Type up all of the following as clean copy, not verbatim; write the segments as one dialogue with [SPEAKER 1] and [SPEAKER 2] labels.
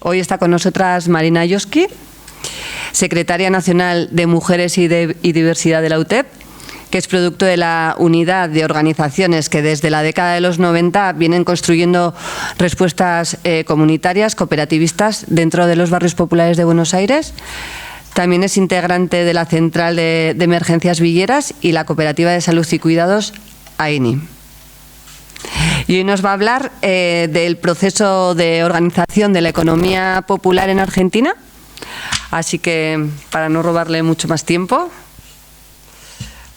[SPEAKER 1] Hoy está con nosotras Marina Yoski, secretaria nacional de Mujeres y Diversidad de la UTEP, que es producto de la unidad de organizaciones que desde la década de los 90 vienen construyendo respuestas comunitarias, cooperativistas, dentro de los barrios populares de Buenos Aires. También es integrante de la Central de Emergencias Villeras y la Cooperativa de Salud y Cuidados AINI. Y hoy nos va a hablar del proceso de organización de la economía popular en Argentina. Así que, para no robarle mucho más tiempo,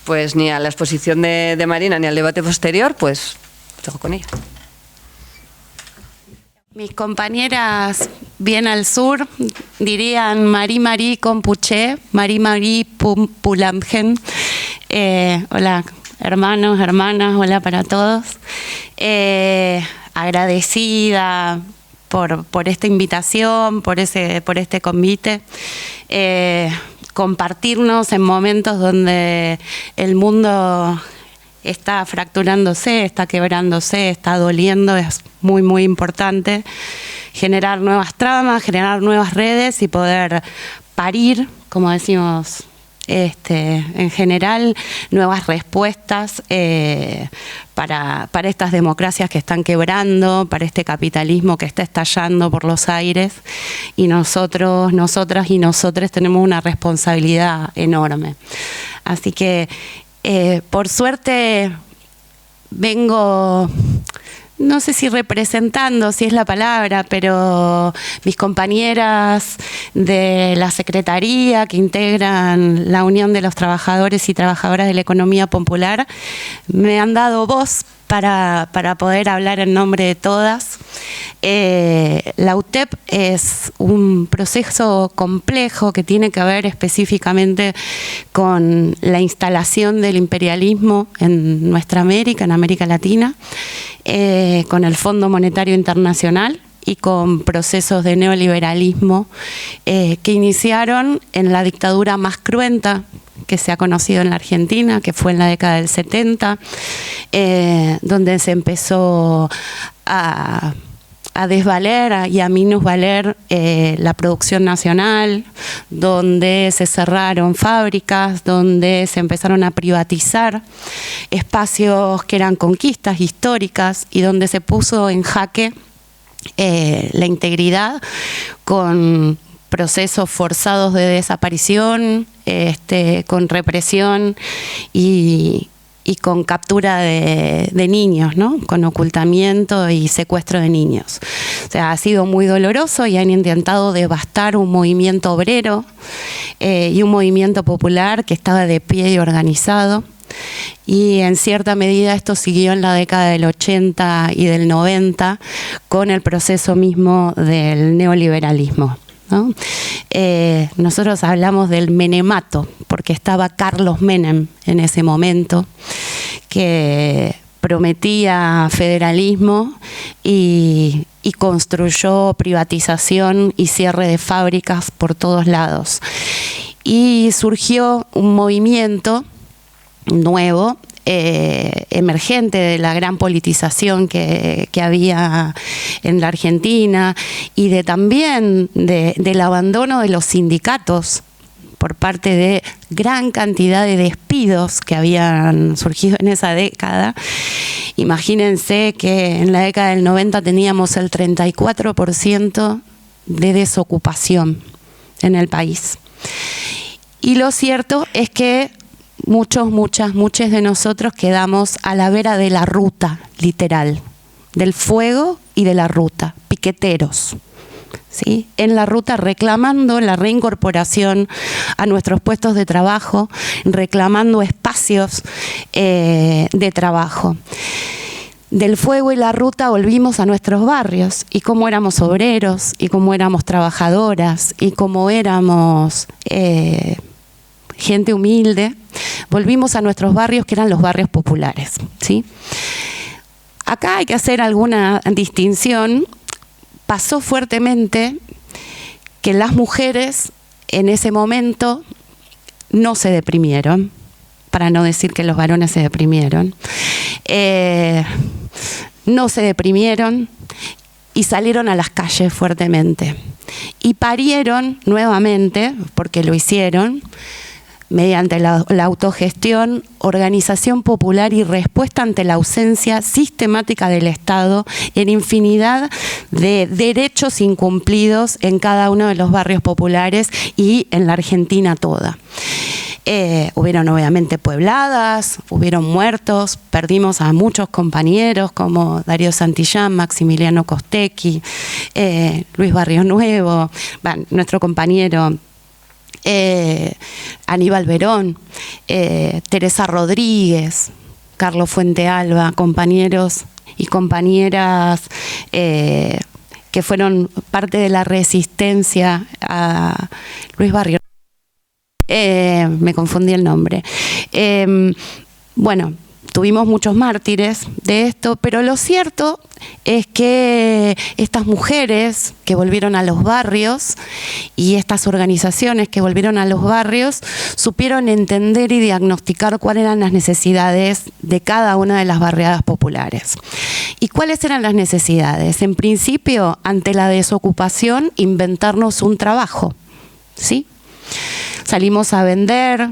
[SPEAKER 1] pues ni a la exposición de Marina ni al debate posterior, pues dejo con ella.
[SPEAKER 2] Mis compañeras bien al sur dirían Marí Compuché, Marí Pulamgen. Hola hermanos, hermanas, hola para todos. Agradecida por esta invitación, por este convite. Compartirnos en momentos donde el mundo está fracturándose, está quebrándose, está doliendo, es muy, muy importante. Generar nuevas tramas, generar nuevas redes y poder parir, como decimos en general, nuevas respuestas para estas democracias que están quebrando, para este capitalismo que está estallando por los aires. Y nosotros, nosotras y nosotres tenemos una responsabilidad enorme. Así que, por suerte, vengo, no sé si representando, si es la palabra, pero mis compañeras de la Secretaría que integran la Unión de los Trabajadores y Trabajadoras de la Economía Popular me han dado voz para poder hablar en nombre de todas. La UTEP es un proceso complejo que tiene que ver específicamente con la instalación del imperialismo en nuestra América, en América Latina, con el Fondo Monetario Internacional y con procesos de neoliberalismo que iniciaron en la dictadura más cruenta que se ha conocido en la Argentina, que fue en la década del 70, donde se empezó a desvaler y a minusvaler la producción nacional, donde se cerraron fábricas, donde se empezaron a privatizar espacios que eran conquistas históricas y donde se puso en jaque la integridad con procesos forzados de desaparición, con represión y con captura de niños, ¿no? Con ocultamiento y secuestro de niños. O sea, ha sido muy doloroso y han intentado devastar un movimiento obrero y un movimiento popular que estaba de pie y organizado. Y en cierta medida esto siguió en la década del 80 y del 90 con el proceso mismo del neoliberalismo, ¿no? Nosotros hablamos del menemato porque estaba Carlos Menem en ese momento, que prometía federalismo y construyó privatización y cierre de fábricas por todos lados. Y surgió un movimiento nuevo, emergente de la gran politización que había en la Argentina y también del abandono de los sindicatos por parte de gran cantidad de despidos que habían surgido en esa década. Imagínense que en la década del 90 teníamos el 34% de desocupación en el país. Y lo cierto es que muchos de nosotros quedamos a la vera de la ruta, literal, del fuego y de la ruta, piqueteros, ¿sí? En la ruta reclamando la reincorporación a nuestros puestos de trabajo, reclamando espacios de trabajo. Del fuego y la ruta volvimos a nuestros barrios y cómo éramos obreros y cómo éramos trabajadoras y cómo éramos gente humilde, volvimos a nuestros barrios que eran los barrios populares, ¿sí? Acá hay que hacer alguna distinción. Pasó fuertemente que las mujeres en ese momento no se deprimieron, para no decir que los varones se deprimieron. No se deprimieron y salieron a las calles fuertemente. Y parieron nuevamente, porque lo hicieron, mediante la autogestión, organización popular y respuesta ante la ausencia sistemática del Estado en infinidad de derechos incumplidos en cada uno de los barrios populares y en la Argentina toda. Hubieron obviamente puebladas, hubieron muertos, perdimos a muchos compañeros como Darío Santillán, Maximiliano Costecchi, Luis Barrio Nuevo, nuestro compañero Aníbal Verón, Teresa Rodríguez, Carlos Fuentealba, compañeros y compañeras que fueron parte de la resistencia a Luis Barrio. Me confundí el nombre. Bueno, tuvimos muchos mártires de esto, pero lo cierto es que estas mujeres que volvieron a los barrios y estas organizaciones que volvieron a los barrios supieron entender y diagnosticar cuáles eran las necesidades de cada una de las barriadas populares. ¿Y cuáles eran las necesidades? En principio, ante la desocupación, inventarnos un trabajo, ¿sí? Salimos a vender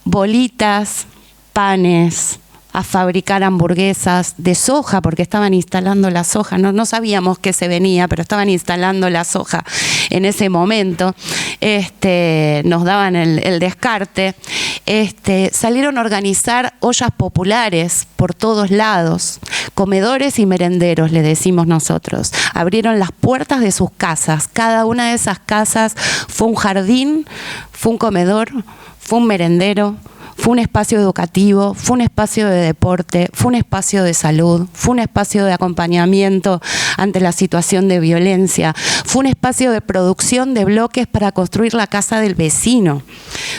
[SPEAKER 2] bolitas, panes, a fabricar hamburguesas de soja, porque estaban instalando la soja. No sabíamos que se venía, pero estaban instalando la soja en ese momento. Nos daban el descarte. Salieron a organizar ollas populares por todos lados, comedores y merenderos, le decimos nosotros. Abrieron las puertas de sus casas. Cada una de esas casas fue un jardín, fue un comedor, fue un merendero, fue un espacio educativo, fue un espacio de deporte, fue un espacio de salud, fue un espacio de acompañamiento ante la situación de violencia, fue un espacio de producción de bloques para construir la casa del vecino,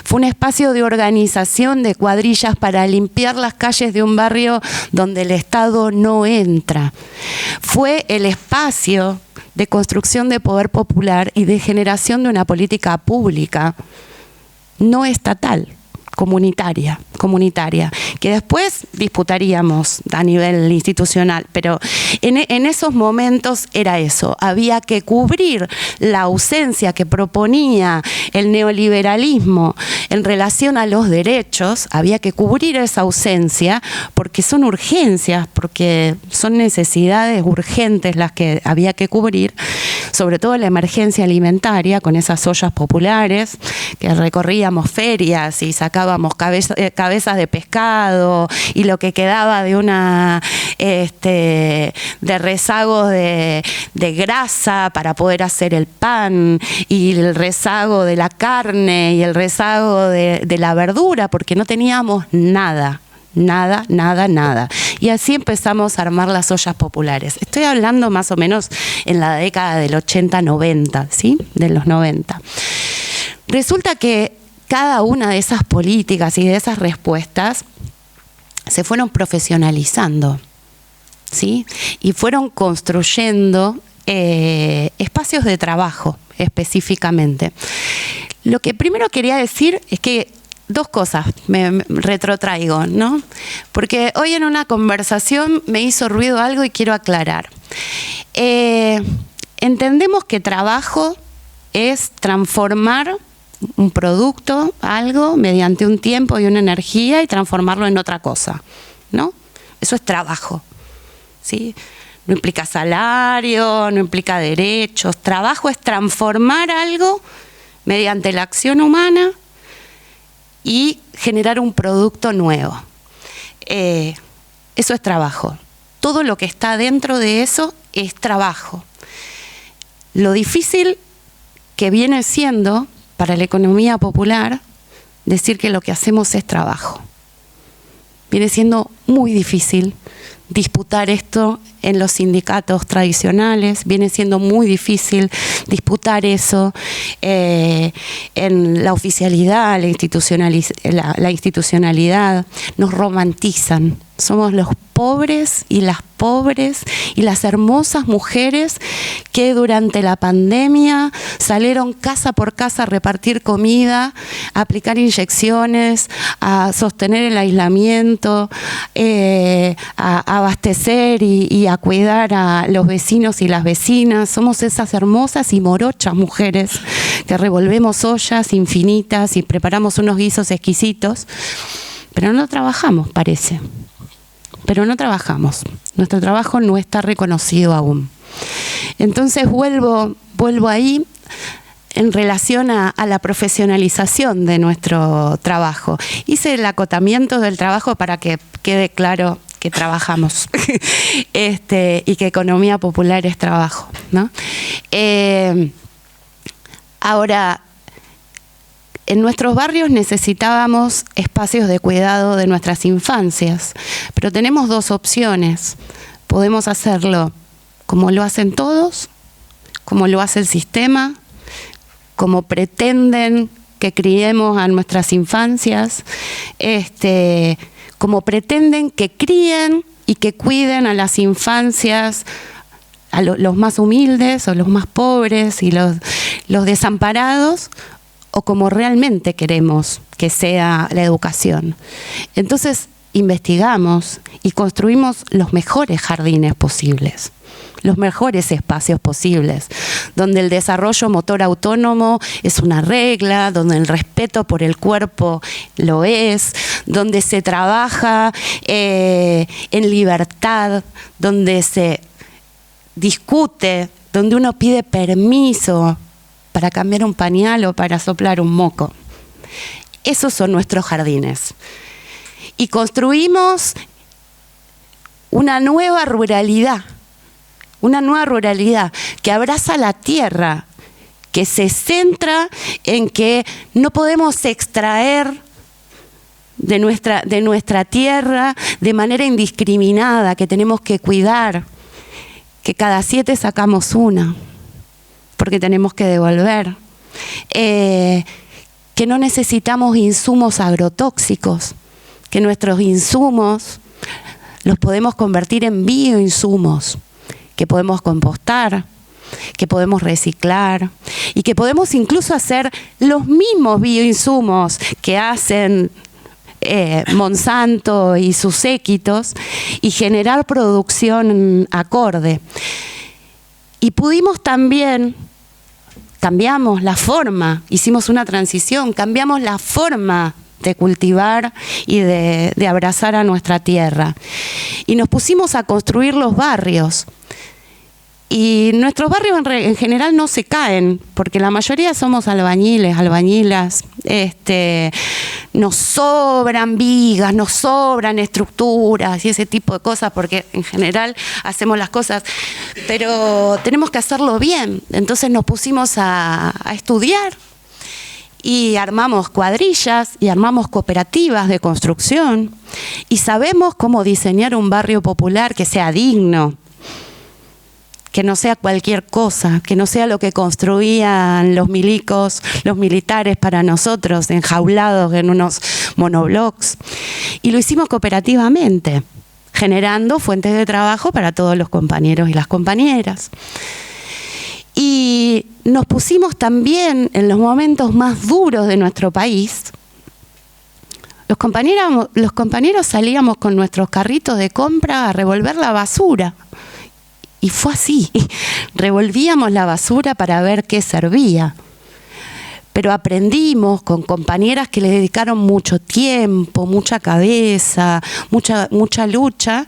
[SPEAKER 2] fue un espacio de organización de cuadrillas para limpiar las calles de un barrio donde el Estado no entra. Fue el espacio de construcción de poder popular y de generación de una política pública no estatal, comunitaria, que después disputaríamos a nivel institucional, pero en esos momentos era eso, había que cubrir la ausencia que proponía el neoliberalismo en relación a los derechos, había que cubrir esa ausencia porque son urgencias, porque son necesidades urgentes las que había que cubrir, sobre todo la emergencia alimentaria con esas ollas populares que recorríamos ferias y sacábamos cabezas de pescado y lo que quedaba de una de rezagos de grasa para poder hacer el pan y el rezago de la carne y el rezago de la verdura porque no teníamos nada. Nada. Y así empezamos a armar las ollas populares. Estoy hablando más o menos en la década del 80-90, ¿sí? De los 90. Resulta que cada una de esas políticas y de esas respuestas se fueron profesionalizando, ¿sí? Y fueron construyendo espacios de trabajo específicamente. Lo que primero quería decir es que dos cosas me retrotraigo, ¿no? Porque hoy en una conversación me hizo ruido algo y quiero aclarar. Entendemos que trabajo es transformar un producto, algo, mediante un tiempo y una energía y transformarlo en otra cosa, ¿no? Eso es trabajo, ¿sí? No implica salario, no implica derechos. Trabajo es transformar algo mediante la acción humana y generar un producto nuevo. Eso es trabajo. Todo lo que está dentro de eso es trabajo. Lo difícil que viene siendo para la economía popular decir que lo que hacemos es trabajo. Viene siendo muy difícil disputar esto en los sindicatos tradicionales, viene siendo muy difícil disputar eso en la oficialidad, la institucionalidad. Nos romantizan Somos los pobres y las hermosas mujeres que durante la pandemia salieron casa por casa a repartir comida, a aplicar inyecciones, a sostener el aislamiento, a abastecer y a cuidar a los vecinos y las vecinas. Somos esas hermosas y morochas mujeres que revolvemos ollas infinitas y preparamos unos guisos exquisitos, pero no trabajamos, parece. Pero no trabajamos. Nuestro trabajo no está reconocido aún. Entonces vuelvo ahí en relación a la profesionalización de nuestro trabajo. Hice el acotamiento del trabajo para que quede claro que trabajamos y que economía popular es trabajo, ¿no? Ahora, en nuestros barrios necesitábamos espacios de cuidado de nuestras infancias, pero tenemos dos opciones. Podemos hacerlo como lo hacen todos, como lo hace el sistema, como pretenden que criemos a nuestras infancias, como pretenden que críen y que cuiden a las infancias, a los más humildes o los más pobres y los desamparados, o como realmente queremos que sea la educación. Entonces investigamos y construimos los mejores jardines posibles, los mejores espacios posibles, donde el desarrollo motor autónomo es una regla, donde el respeto por el cuerpo lo es, donde se trabaja en libertad, donde se discute, donde uno pide permiso para cambiar un pañal o para soplar un moco. Esos son nuestros jardines. Y construimos una nueva ruralidad que abraza la tierra, que se centra en que no podemos extraer de nuestra tierra de manera indiscriminada, que tenemos que cuidar, que cada 7 sacamos una, porque tenemos que devolver, que no necesitamos insumos agrotóxicos, que nuestros insumos los podemos convertir en bioinsumos, que podemos compostar, que podemos reciclar y que podemos incluso hacer los mismos bioinsumos que hacen Monsanto y sus séquitos y generar producción acorde. Y pudimos también, cambiamos la forma, hicimos una transición, cambiamos la forma de cultivar y de abrazar a nuestra tierra. Y nos pusimos a construir los barrios. Y nuestros barrios en general no se caen, porque la mayoría somos albañilas, nos sobran vigas, nos sobran estructuras y ese tipo de cosas, porque en general hacemos las cosas, pero tenemos que hacerlo bien. Entonces nos pusimos a estudiar y armamos cuadrillas y armamos cooperativas de construcción y sabemos cómo diseñar un barrio popular que sea digno, que no sea cualquier cosa, que no sea lo que construían los milicos, los militares para nosotros, enjaulados en unos monoblocks. Y lo hicimos cooperativamente, generando fuentes de trabajo para todos los compañeros y las compañeras. Y nos pusimos también en los momentos más duros de nuestro país. Los compañeros salíamos con nuestros carritos de compra a revolver la basura. Y fue así, revolvíamos la basura para ver qué servía. Pero aprendimos con compañeras que le dedicaron mucho tiempo, mucha cabeza, mucha lucha,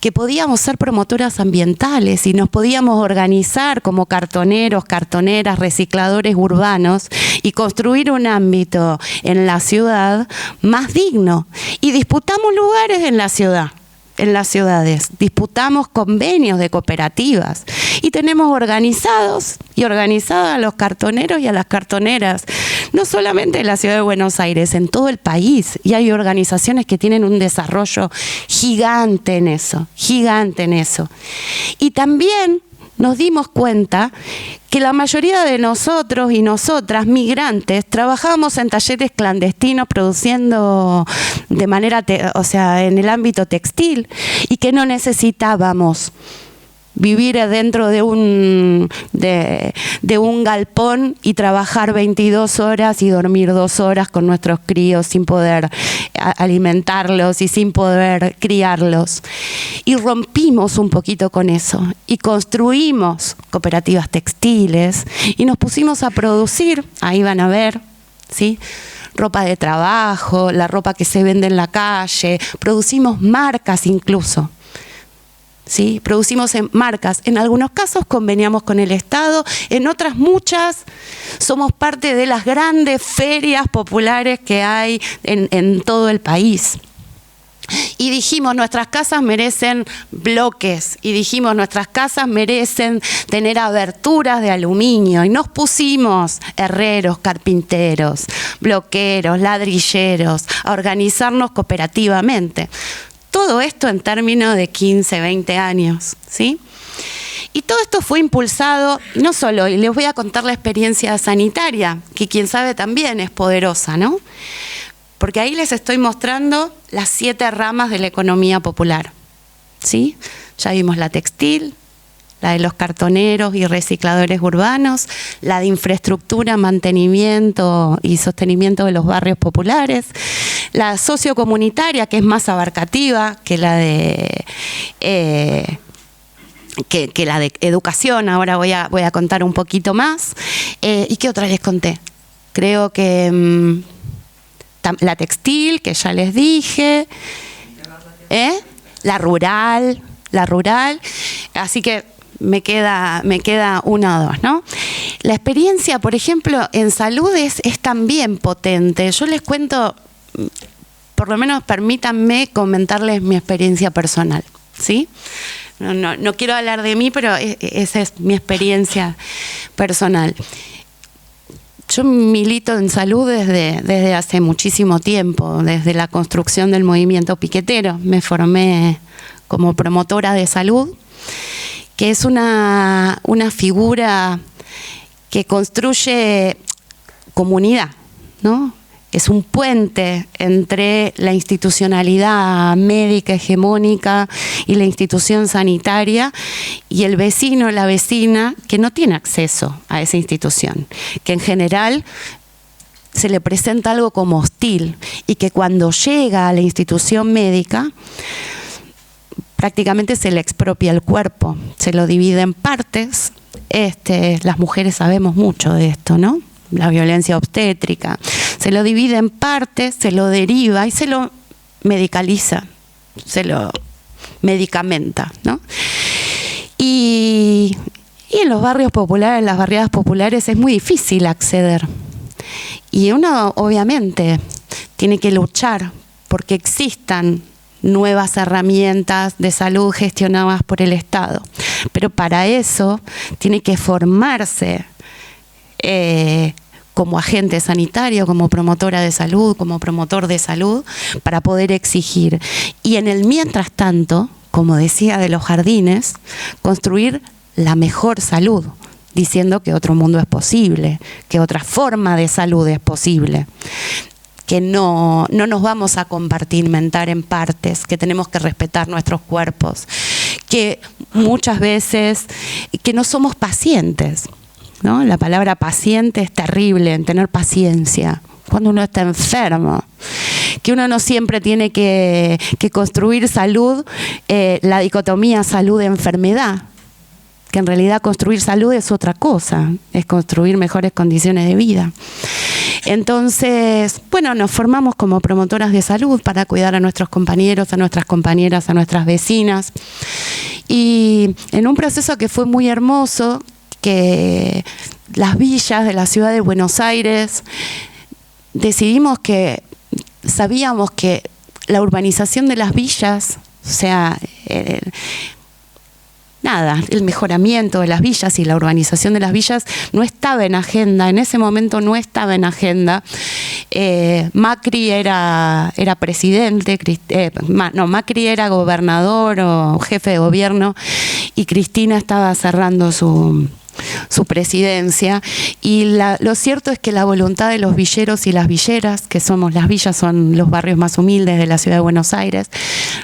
[SPEAKER 2] que podíamos ser promotoras ambientales y nos podíamos organizar como cartoneros, cartoneras, recicladores urbanos y construir un ámbito en la ciudad más digno. Y disputamos lugares en las ciudades, disputamos convenios de cooperativas y tenemos organizados y organizadas a los cartoneros y a las cartoneras, no solamente en la ciudad de Buenos Aires, en todo el país. Y hay organizaciones que tienen un desarrollo gigante en eso. Y también nos dimos cuenta que la mayoría de nosotros y nosotras, migrantes, trabajábamos en talleres clandestinos produciendo de manera, en el ámbito textil, y que no necesitábamos vivir dentro de un galpón y trabajar 22 horas y dormir 2 horas con nuestros críos sin poder alimentarlos y sin poder criarlos. Y rompimos un poquito con eso y construimos cooperativas textiles y nos pusimos a producir, ahí van a ver, ¿sí?, ropa de trabajo, la ropa que se vende en la calle, producimos marcas incluso. ¿Sí? Producimos marcas, en algunos casos conveniamos con el Estado, en otras muchas somos parte de las grandes ferias populares que hay en todo el país. Y dijimos, nuestras casas merecen bloques, y dijimos, nuestras casas merecen tener aberturas de aluminio, y nos pusimos herreros, carpinteros, bloqueros, ladrilleros, a organizarnos cooperativamente. Todo esto en términos de 15, 20 años, ¿sí? Y todo esto fue impulsado, no solo, y les voy a contar la experiencia sanitaria, que quien sabe también es poderosa, ¿no? Porque ahí les estoy mostrando las 7 ramas de la economía popular, ¿sí? Ya vimos la textil, la de los cartoneros y recicladores urbanos, la de infraestructura, mantenimiento y sostenimiento de los barrios populares, la sociocomunitaria, que es más abarcativa que la de que la de educación. Ahora voy a contar un poquito más. ¿Y qué otra les conté? Creo que la textil, que ya les dije, la rural, así que me queda una o dos, ¿no? La experiencia, por ejemplo, en salud es también potente. Yo les cuento, por lo menos permítanme comentarles mi experiencia personal, ¿sí? No quiero hablar de mí, pero esa es mi experiencia personal. Yo milito en salud desde hace muchísimo tiempo, desde la construcción del movimiento piquetero. Me formé como promotora de salud, que es una figura que construye comunidad, ¿no? Es un puente entre la institucionalidad médica hegemónica y la institución sanitaria y el vecino o la vecina que no tiene acceso a esa institución, que en general se le presenta algo como hostil y que cuando llega a la institución médica prácticamente se le expropia el cuerpo, se lo divide en partes. Las mujeres sabemos mucho de esto, ¿no? La violencia obstétrica. Se lo divide en partes, se lo deriva y se lo medicaliza, se lo medicamenta, ¿no? Y en los barrios populares, en las barriadas populares, es muy difícil acceder. Y uno, obviamente, tiene que luchar porque existan nuevas herramientas de salud gestionadas por el Estado. Pero para eso tiene que formarse como agente sanitario, como promotora de salud, como promotor de salud, para poder exigir. Y en el mientras tanto, como decía de los jardines, construir la mejor salud, diciendo que otro mundo es posible, que otra forma de salud es posible, que no nos vamos a compartimentar en partes, que tenemos que respetar nuestros cuerpos, que muchas veces que no somos pacientes, ¿no? La palabra paciente es terrible, en tener paciencia cuando uno está enfermo, que uno no siempre tiene que construir salud, la dicotomía salud-enfermedad, que en realidad construir salud es otra cosa, es construir mejores condiciones de vida. Entonces, bueno, nos formamos como promotoras de salud para cuidar a nuestros compañeros, a nuestras compañeras, a nuestras vecinas. Y en un proceso que fue muy hermoso, que las villas de la ciudad de Buenos Aires, sabíamos que la urbanización de las villas, o sea, el mejoramiento de las villas y la urbanización de las villas no estaba en agenda, en ese momento no estaba en agenda. Macri era presidente, Macri era gobernador o jefe de gobierno y Cristina estaba cerrando su su presidencia. Y lo cierto es que la voluntad de los villeros y las villeras, que somos las villas, son los barrios más humildes de la ciudad de Buenos Aires,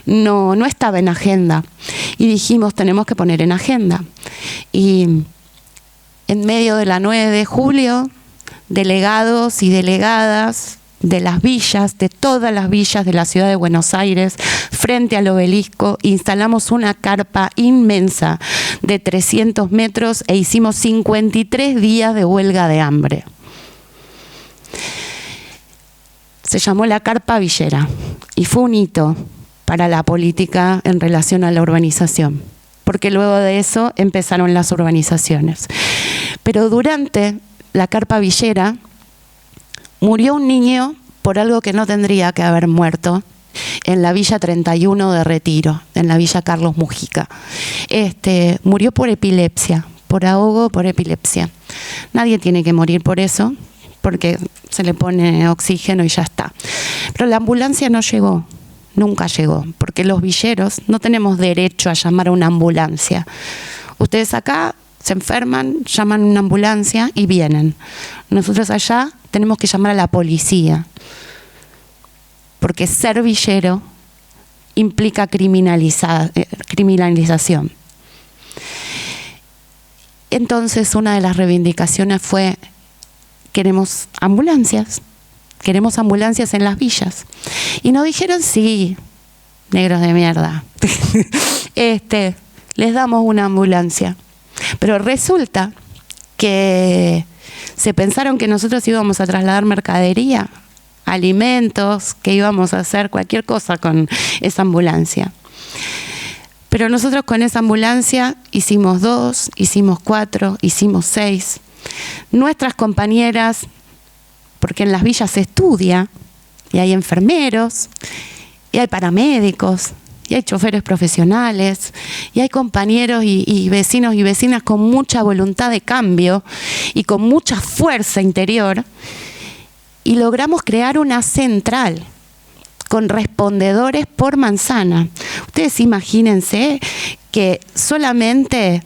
[SPEAKER 2] no estaba en agenda. Y dijimos, tenemos que poner en agenda. Y en medio de la 9 de julio, delegados y delegadas de las villas, de todas las villas de la ciudad de Buenos Aires, frente al obelisco, instalamos una carpa inmensa de 300 metros e hicimos 53 días de huelga de hambre. Se llamó la Carpa Villera y fue un hito para la política en relación a la urbanización, porque luego de eso empezaron las urbanizaciones. Pero durante la Carpa Villera murió un niño por algo que no tendría que haber muerto en la Villa 31 de Retiro, en la Villa Carlos Mujica. Murió por epilepsia, por ahogo, por epilepsia. Nadie tiene que morir por eso, porque se le pone oxígeno y ya está. Pero la ambulancia no llegó, nunca llegó, porque los villeros no tenemos derecho a llamar a una ambulancia. Ustedes acá se enferman, llaman a una ambulancia y vienen. Nosotros allá tenemos que llamar a la policía, porque ser villero implica criminalización. Entonces, una de las reivindicaciones fue: queremos ambulancias en las villas. Y nos dijeron, sí, negros de mierda, les damos una ambulancia. Pero resulta que se pensaron que nosotros íbamos a trasladar mercadería, alimentos, que íbamos a hacer cualquier cosa con esa ambulancia. Pero nosotros con esa ambulancia hicimos 2, hicimos 4, hicimos 6. Nuestras compañeras, porque en las villas se estudia, y hay enfermeros, y hay paramédicos, y hay choferes profesionales, y hay compañeros y vecinos y vecinas con mucha voluntad de cambio y con mucha fuerza interior, y logramos crear una central con respondedores por manzana. Ustedes imagínense que solamente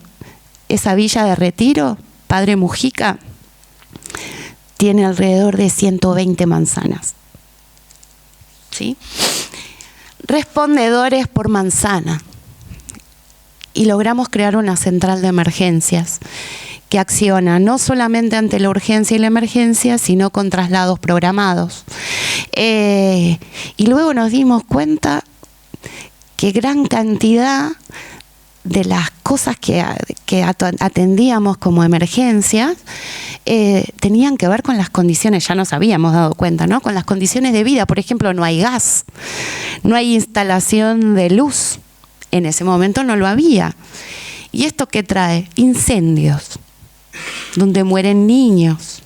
[SPEAKER 2] esa villa de Retiro, Padre Mujica, tiene alrededor de 120 manzanas. ¿Sí? Respondedores por manzana. Y logramos crear una central de emergencias que acciona no solamente ante la urgencia y la emergencia, sino con traslados programados. Y luego nos dimos cuenta que gran cantidad de las cosas que atendíamos como emergencias tenían que ver con las condiciones, ya nos habíamos dado cuenta, ¿no? Con las condiciones de vida. Por ejemplo, no hay gas, no hay instalación de luz. En ese momento no lo había. ¿Y esto qué trae? Incendios, donde mueren niños.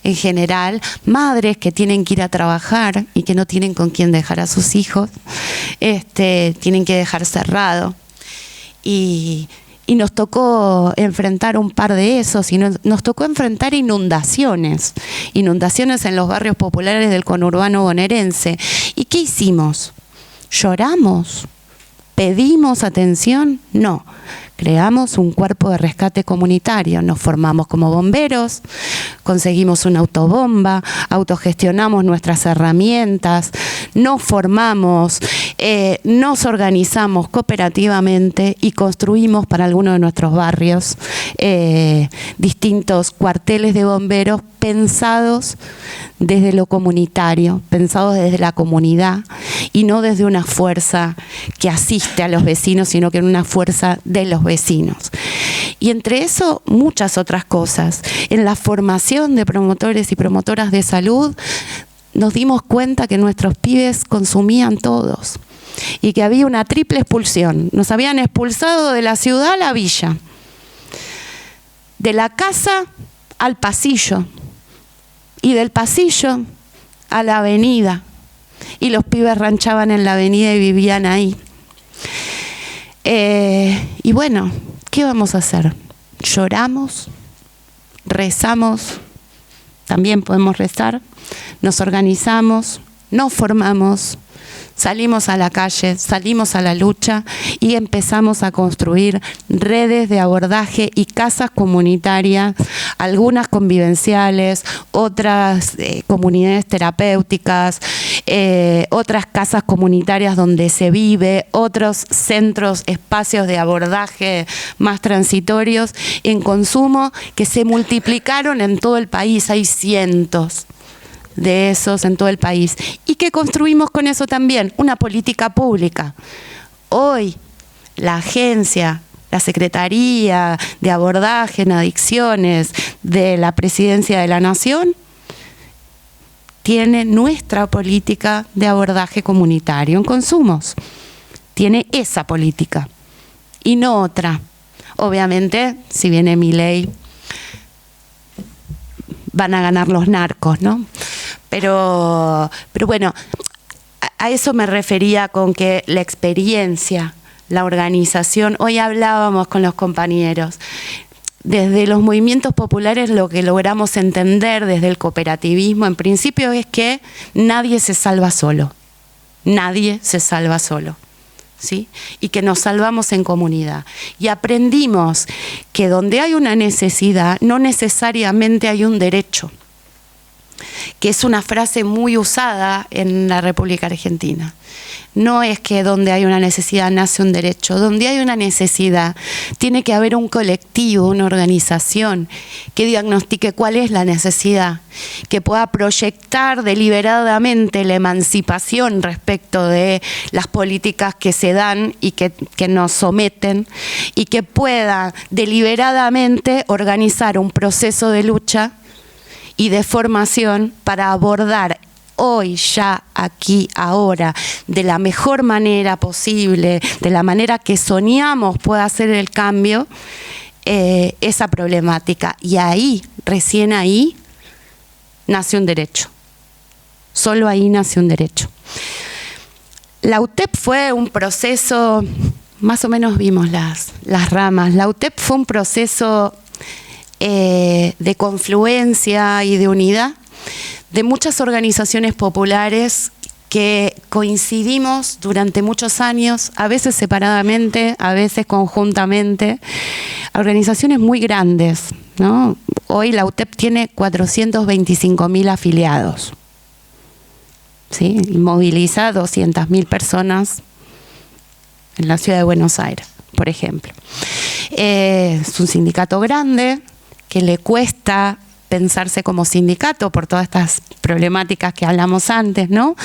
[SPEAKER 2] En general, madres que tienen que ir a trabajar y que no tienen con quién dejar a sus hijos, tienen que dejar cerrado. Y nos tocó enfrentar un par de esos, y nos tocó enfrentar inundaciones en los barrios populares del conurbano bonaerense. ¿Y qué hicimos? ¿Lloramos? ¿Pedimos atención? No. Creamos un cuerpo de rescate comunitario, nos formamos como bomberos, conseguimos una autobomba, autogestionamos nuestras herramientas, nos formamos, nos organizamos cooperativamente y construimos para algunos de nuestros barrios distintos cuarteles de bomberos pensados desde lo comunitario, pensados desde la comunidad y no desde una fuerza que asiste a los vecinos, sino que en una fuerza de los vecinos. Y entre eso, muchas otras cosas. En la formación de promotores y promotoras de salud, nos dimos cuenta que nuestros pibes consumían todos y que había una triple expulsión. Nos habían expulsado de la ciudad a la villa, de la casa al pasillo y del pasillo a la avenida. Y los pibes ranchaban en la avenida y vivían ahí. Y bueno, ¿qué vamos a hacer? Lloramos, rezamos, también podemos rezar, nos organizamos, nos formamos, salimos a la calle, salimos a la lucha y empezamos a construir redes de abordaje y casas comunitarias, algunas convivenciales, otras comunidades terapéuticas, otras casas comunitarias donde se vive, otros centros, espacios de abordaje más transitorios en consumo que se multiplicaron en todo el país. Hay cientos de esos en todo el país. ¿Y qué construimos con eso también? Una política pública. Hoy la agencia, la Secretaría de Abordaje en Adicciones de la Presidencia de la Nación tiene nuestra política de abordaje comunitario en consumos. Tiene esa política y no otra. Obviamente, si viene Milei, van a ganar los narcos, ¿no? Pero bueno, a eso me refería con que la experiencia, la organización, hoy hablábamos con los compañeros, desde los movimientos populares lo que logramos entender desde el cooperativismo en principio es que nadie se salva solo, nadie se salva solo, ¿sí? Y que nos salvamos en comunidad. Y aprendimos que donde hay una necesidad no necesariamente hay un derecho, que es una frase muy usada en la República Argentina. No es que donde hay una necesidad nace un derecho. Donde hay una necesidad tiene que haber un colectivo, una organización que diagnostique cuál es la necesidad, que pueda proyectar deliberadamente la emancipación respecto de las políticas que se dan y que nos someten, y que pueda deliberadamente organizar un proceso de lucha y de formación para abordar hoy, ya, aquí, ahora, de la mejor manera posible, de la manera que soñamos pueda hacer el cambio, esa problemática. Y ahí, recién ahí, nace un derecho. Solo ahí nace un derecho. La UTEP fue un proceso, más o menos vimos las ramas, la UTEP fue un proceso de confluencia y de unidad de muchas organizaciones populares que coincidimos durante muchos años, a veces separadamente, a veces conjuntamente, organizaciones muy grandes, ¿no? Hoy la UTEP tiene 425.000 afiliados, ¿sí? Y moviliza 200.000 personas en la ciudad de Buenos Aires, por ejemplo. Es un sindicato grande, que le cuesta pensarse como sindicato por todas estas problemáticas que hablamos antes, ¿no?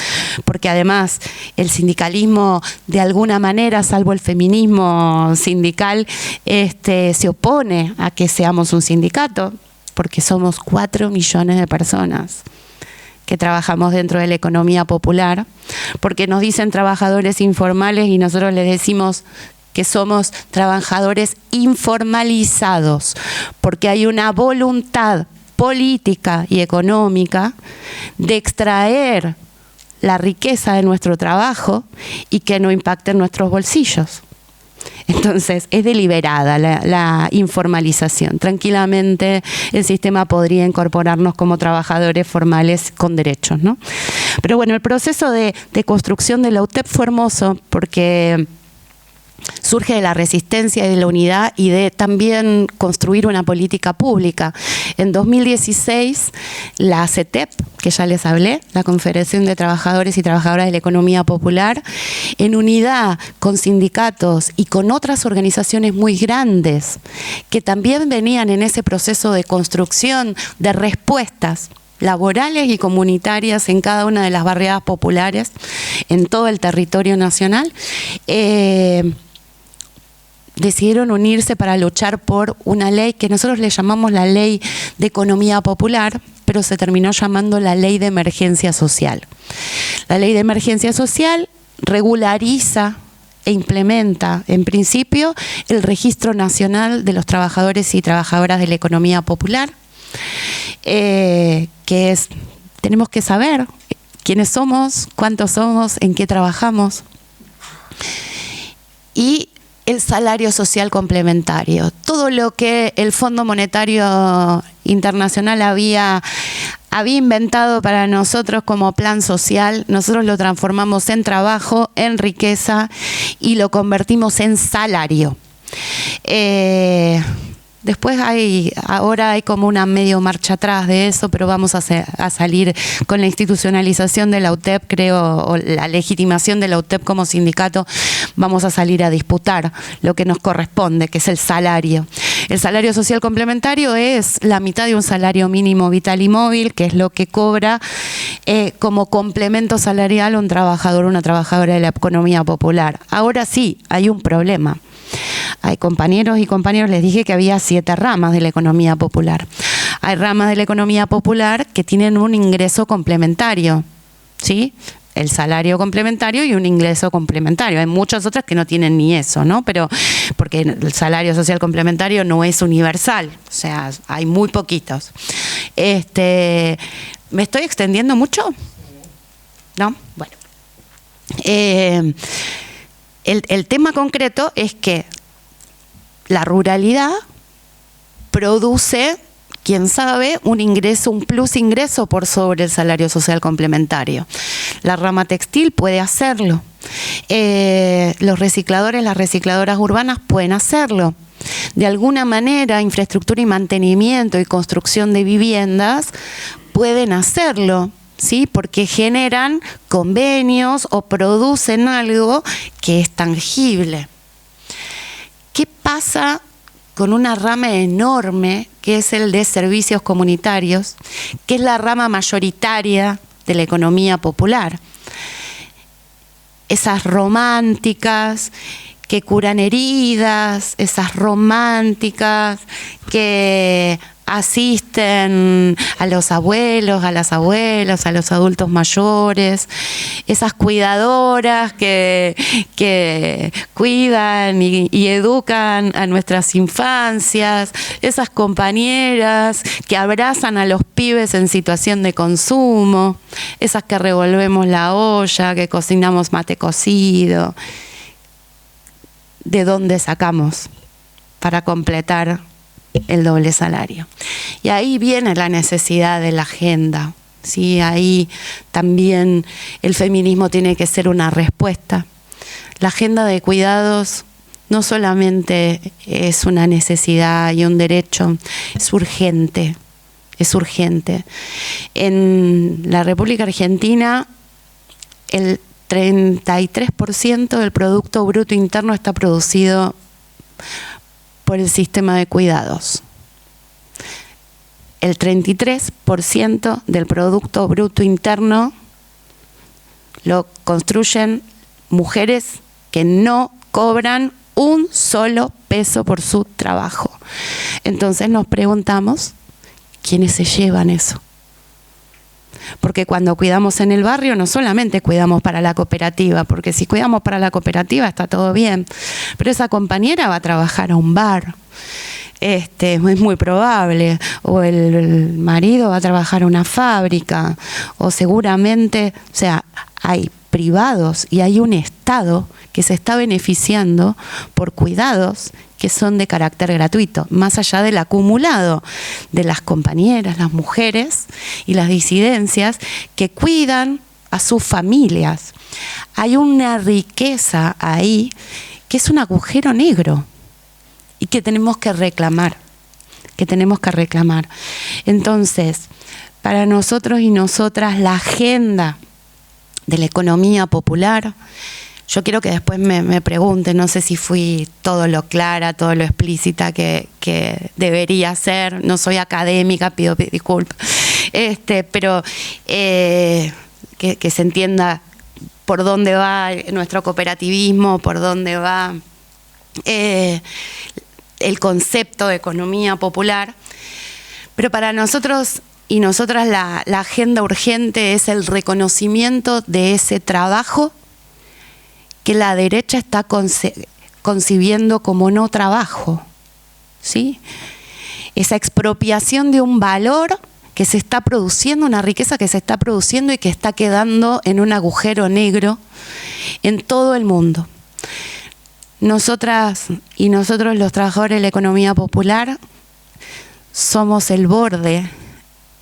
[SPEAKER 2] Porque además el sindicalismo de alguna manera, salvo el feminismo sindical, se opone a que seamos un sindicato, porque somos 4 millones de personas que trabajamos dentro de la economía popular, porque nos dicen trabajadores informales y nosotros les decimos que somos trabajadores informalizados, porque hay una voluntad política y económica de extraer la riqueza de nuestro trabajo y que no impacte en nuestros bolsillos. Entonces, es deliberada la informalización. Tranquilamente el sistema podría incorporarnos como trabajadores formales con derechos, ¿no? Pero bueno, el proceso de construcción de la UTEP fue hermoso porque surge de la resistencia y de la unidad y de también construir una política pública. En 2016, la CETEP, que ya les hablé, la Confederación de Trabajadores y Trabajadoras de la Economía Popular, en unidad con sindicatos y con otras organizaciones muy grandes que también venían en ese proceso de construcción de respuestas laborales y comunitarias en cada una de las barriadas populares en todo el territorio nacional, decidieron unirse para luchar por una ley que nosotros le llamamos la Ley de Economía Popular, pero se terminó llamando la Ley de Emergencia Social. La Ley de Emergencia Social regulariza e implementa, en principio, el Registro Nacional de los Trabajadores y Trabajadoras de la Economía Popular, que es, tenemos que saber quiénes somos, cuántos somos, en qué trabajamos, y el salario social complementario. Todo lo que el Fondo Monetario Internacional había había inventado para nosotros como plan social. Nosotros lo transformamos en trabajo, en riqueza y lo convertimos en salario. Después ahora hay como una medio marcha atrás de eso, pero vamos a salir con la institucionalización de la UTEP, creo, o la legitimación de la UTEP como sindicato, vamos a salir a disputar lo que nos corresponde, que es el salario. El salario social complementario es la mitad de un salario mínimo vital y móvil, que es lo que cobra como complemento salarial un trabajador o una trabajadora de la economía popular. Ahora sí, hay un problema. Hay compañeros y compañeros, les dije que había 7 ramas de la economía popular. Hay ramas de la economía popular que tienen un ingreso complementario, ¿sí? El salario complementario y un ingreso complementario. Hay muchas otras que no tienen ni eso, ¿no? Pero porque el salario social complementario no es universal, o sea, hay muy poquitos. ¿Me estoy extendiendo mucho? ¿No? Bueno. El tema concreto es que la ruralidad produce, quién sabe, un ingreso, un plus ingreso por sobre el salario social complementario. La rama textil puede hacerlo. Los recicladores, las recicladoras urbanas pueden hacerlo. De alguna manera, infraestructura y mantenimiento y construcción de viviendas pueden hacerlo, ¿sí? Porque generan convenios o producen algo que es tangible. ¿Qué pasa con una rama enorme que es el de servicios comunitarios, que es la rama mayoritaria de la economía popular? Esas románticas que curan heridas, esas románticas que asisten a los abuelos, a las abuelas, a los adultos mayores, esas cuidadoras que cuidan y educan a nuestras infancias, esas compañeras que abrazan a los pibes en situación de consumo, esas que revolvemos la olla, que cocinamos mate cocido. ¿De dónde sacamos para completar el doble salario? Y ahí viene la necesidad de la agenda, ¿sí? Ahí también el feminismo tiene que ser una respuesta. La agenda de cuidados no solamente es una necesidad y un derecho, es urgente, es urgente. En la República Argentina, el 33% del Producto Bruto Interno está producido por el sistema de cuidados. El 33% del Producto Bruto Interno lo construyen mujeres que no cobran un solo peso por su trabajo. Entonces nos preguntamos, ¿quiénes se llevan eso? Porque cuando cuidamos en el barrio no solamente cuidamos para la cooperativa, porque si cuidamos para la cooperativa está todo bien, pero esa compañera va a trabajar a un bar, es muy probable, o el marido va a trabajar a una fábrica, o seguramente, o sea, hay privados y hay un Estado que se está beneficiando por cuidados que son de carácter gratuito, más allá del acumulado de las compañeras, las mujeres y las disidencias que cuidan a sus familias. Hay una riqueza ahí que es un agujero negro y que tenemos que reclamar, Entonces, para nosotros y nosotras, la agenda de la economía popular, yo quiero que después me pregunten, no sé si fui todo lo clara, todo lo explícita que debería ser, no soy académica, pido disculpas, pero que se entienda por dónde va nuestro cooperativismo, por dónde va el concepto de economía popular. Pero para nosotros y nosotras la agenda urgente es el reconocimiento de ese trabajo que la derecha está concibiendo como no trabajo, ¿sí? Esa expropiación de un valor que se está produciendo, una riqueza que se está produciendo y que está quedando en un agujero negro en todo el mundo. Nosotras y nosotros los trabajadores de la economía popular somos el borde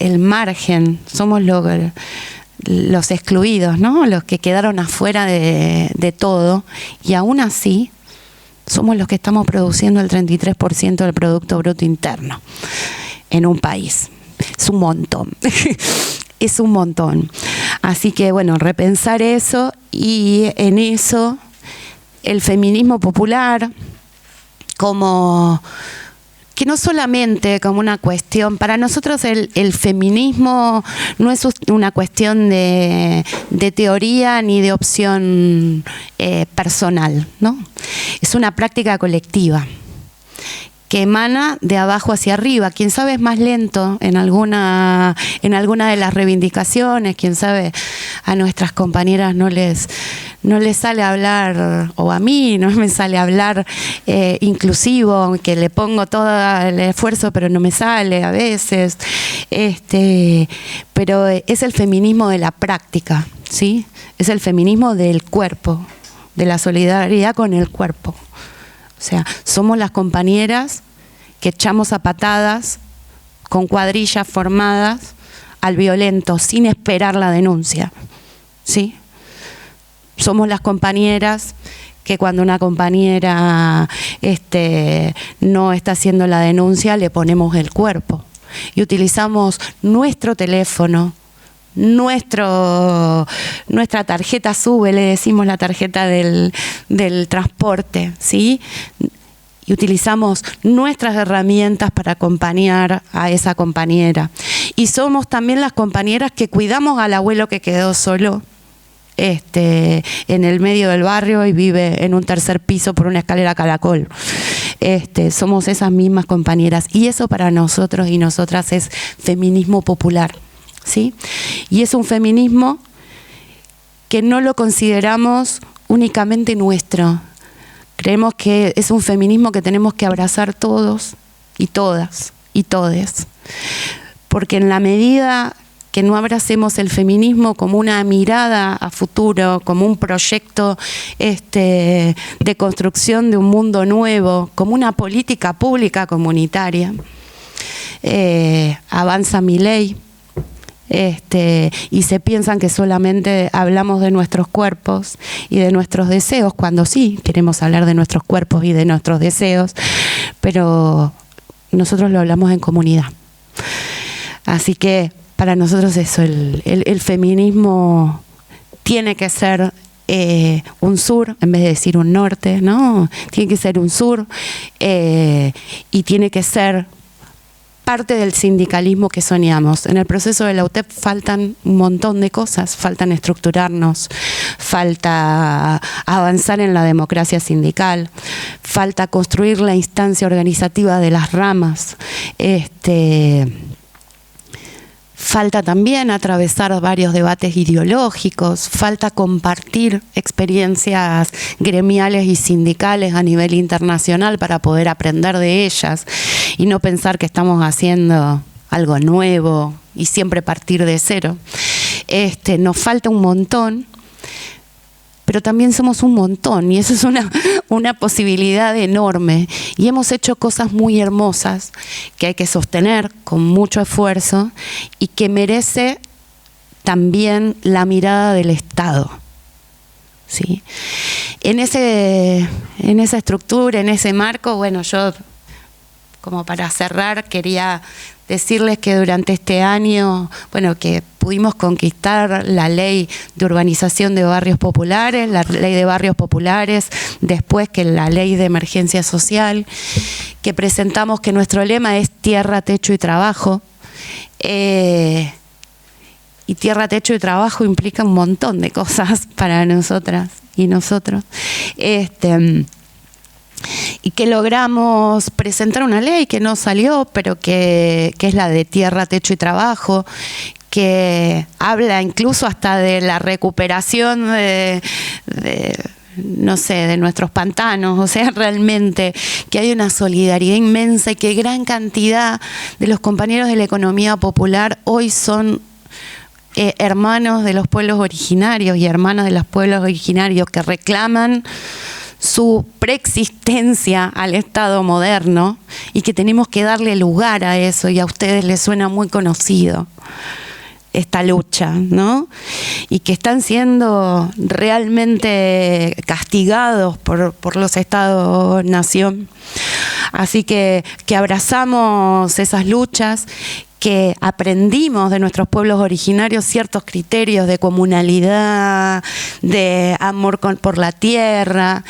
[SPEAKER 2] el margen, somos los excluidos, ¿no? Los que quedaron afuera de todo, y aún así somos los que estamos produciendo el 33% del Producto Bruto Interno en un país. Es un montón, es un montón. Así que bueno, repensar eso, y en eso el feminismo popular como que no solamente como una cuestión, para nosotros el feminismo no es una cuestión de teoría ni de opción personal, ¿no? Es una práctica colectiva que emana de abajo hacia arriba. Quien sabe es más lento en alguna de las reivindicaciones, quien sabe a nuestras compañeras no les sale hablar, o a mí no me sale hablar inclusivo, que le pongo todo el esfuerzo pero no me sale a veces, pero es el feminismo de la práctica, ¿sí? Es el feminismo del cuerpo, de la solidaridad con el cuerpo. O sea, somos las compañeras que echamos a patadas con cuadrillas formadas al violento sin esperar la denuncia, ¿sí? Somos las compañeras que cuando una compañera no está haciendo la denuncia le ponemos el cuerpo y utilizamos nuestro teléfono, nuestra tarjeta SUBE, le decimos la tarjeta del transporte, ¿sí? Y utilizamos nuestras herramientas para acompañar a esa compañera. Y somos también las compañeras que cuidamos al abuelo que quedó solo en el medio del barrio y vive en un tercer piso por una escalera caracol. Somos esas mismas compañeras, y eso para nosotros y nosotras es feminismo popular, ¿sí? Y es un feminismo que no lo consideramos únicamente nuestro. Creemos que es un feminismo que tenemos que abrazar todos y todas y todes, porque en la medida que no abracemos el feminismo como una mirada a futuro, como un proyecto de construcción de un mundo nuevo, como una política pública comunitaria, avanza Milei, y se piensan que solamente hablamos de nuestros cuerpos y de nuestros deseos, cuando sí queremos hablar de nuestros cuerpos y de nuestros deseos, pero nosotros lo hablamos en comunidad. Así que para nosotros eso, el feminismo tiene que ser un sur en vez de decir un norte, ¿no? Tiene que ser un sur y tiene que ser parte del sindicalismo que soñamos. En el proceso de la UTEP faltan un montón de cosas, faltan estructurarnos, falta avanzar en la democracia sindical, falta construir la instancia organizativa de las ramas, falta también atravesar varios debates ideológicos, falta compartir experiencias gremiales y sindicales a nivel internacional para poder aprender de ellas y no pensar que estamos haciendo algo nuevo y siempre partir de cero. Nos falta un montón, pero también somos un montón, y eso es una posibilidad enorme. Y hemos hecho cosas muy hermosas que hay que sostener con mucho esfuerzo y que merece también la mirada del Estado, ¿sí? En esa estructura, en ese marco, bueno, yo, como para cerrar, quería decirles que durante este año, bueno, que pudimos conquistar la ley de urbanización de barrios populares, la ley de barrios populares, después que la ley de emergencia social, que presentamos que nuestro lema es tierra, techo y trabajo. Y tierra, techo y trabajo implica un montón de cosas para nosotras y nosotros. Y que logramos presentar una ley que no salió, pero que es la de tierra, techo y trabajo, que habla incluso hasta de la recuperación no sé, de nuestros pantanos. O sea, realmente que hay una solidaridad inmensa y que gran cantidad de los compañeros de la economía popular hoy son hermanos de los pueblos originarios y hermanas de los pueblos originarios que reclaman su preexistencia al Estado moderno y que tenemos que darle lugar a eso, y a ustedes les suena muy conocido esta lucha, ¿no? Y que están siendo realmente castigados por los Estados-nación. Así que abrazamos esas luchas, que aprendimos de nuestros pueblos originarios ciertos criterios de comunalidad, de amor por la tierra,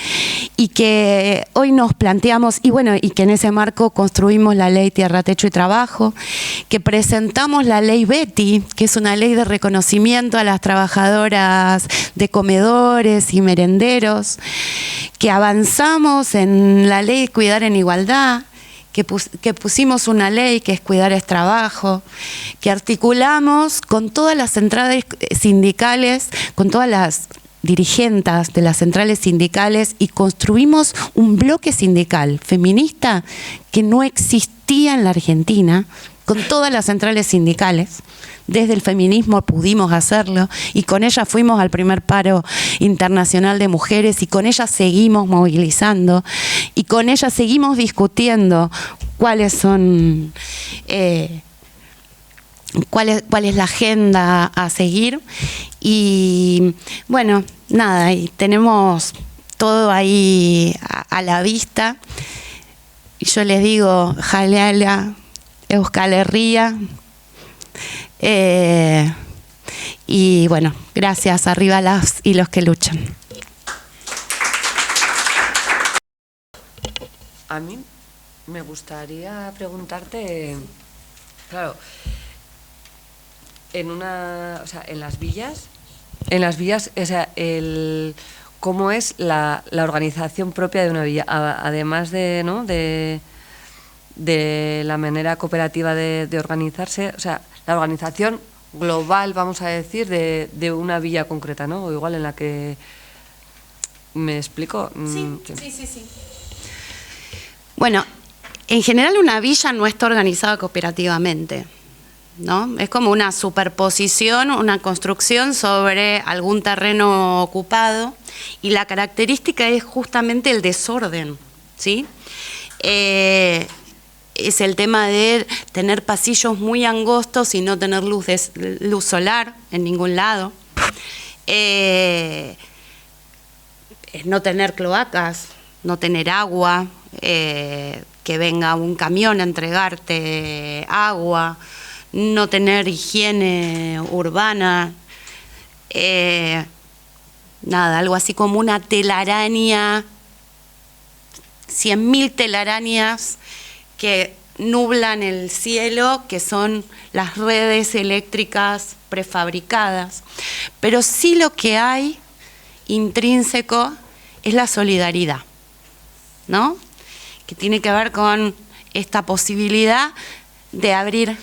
[SPEAKER 2] y que hoy nos planteamos, y bueno, y que en ese marco construimos la ley Tierra, Techo y Trabajo, que presentamos la ley Betty, que es una ley de reconocimiento a las trabajadoras de comedores y merenderos, que avanzamos en la ley Cuidar en Igualdad, que pusimos una ley que es Cuidar es Trabajo, que articulamos con todas las centrales sindicales, con todas las dirigentes de las centrales sindicales, y construimos un bloque sindical feminista que no existía en la Argentina, con todas las centrales sindicales. Desde el feminismo pudimos hacerlo, y con ella fuimos al primer paro internacional de mujeres, y con ella seguimos movilizando, y con ella seguimos discutiendo cuáles son, cuál es la agenda a seguir. Y bueno, nada, y tenemos todo ahí a la vista. Y yo les digo, Jaleala, Euskal Herria. Y bueno, gracias, arriba las y los que luchan.
[SPEAKER 1] A mí me gustaría preguntarte, claro, en las villas, o sea, cómo es la organización propia de una villa, además de, ¿no?, de la manera cooperativa de organizarse, o sea, la organización global, vamos a decir, de una villa concreta, ¿no? O igual en la que... ¿Me explico?
[SPEAKER 2] Sí. Bueno, en general una villa no está organizada cooperativamente, ¿no? Es como una superposición, una construcción sobre algún terreno ocupado, y la característica es justamente el desorden, ¿sí? Es el tema de tener pasillos muy angostos y no tener luz solar en ningún lado. No tener cloacas, no tener agua, que venga un camión a entregarte agua, no tener higiene urbana, nada, algo así como una telaraña, 100.000 telarañas que nublan el cielo, que son las redes eléctricas prefabricadas. Pero sí lo que hay intrínseco es la solidaridad, ¿no? Que tiene que ver con esta posibilidad de abrir,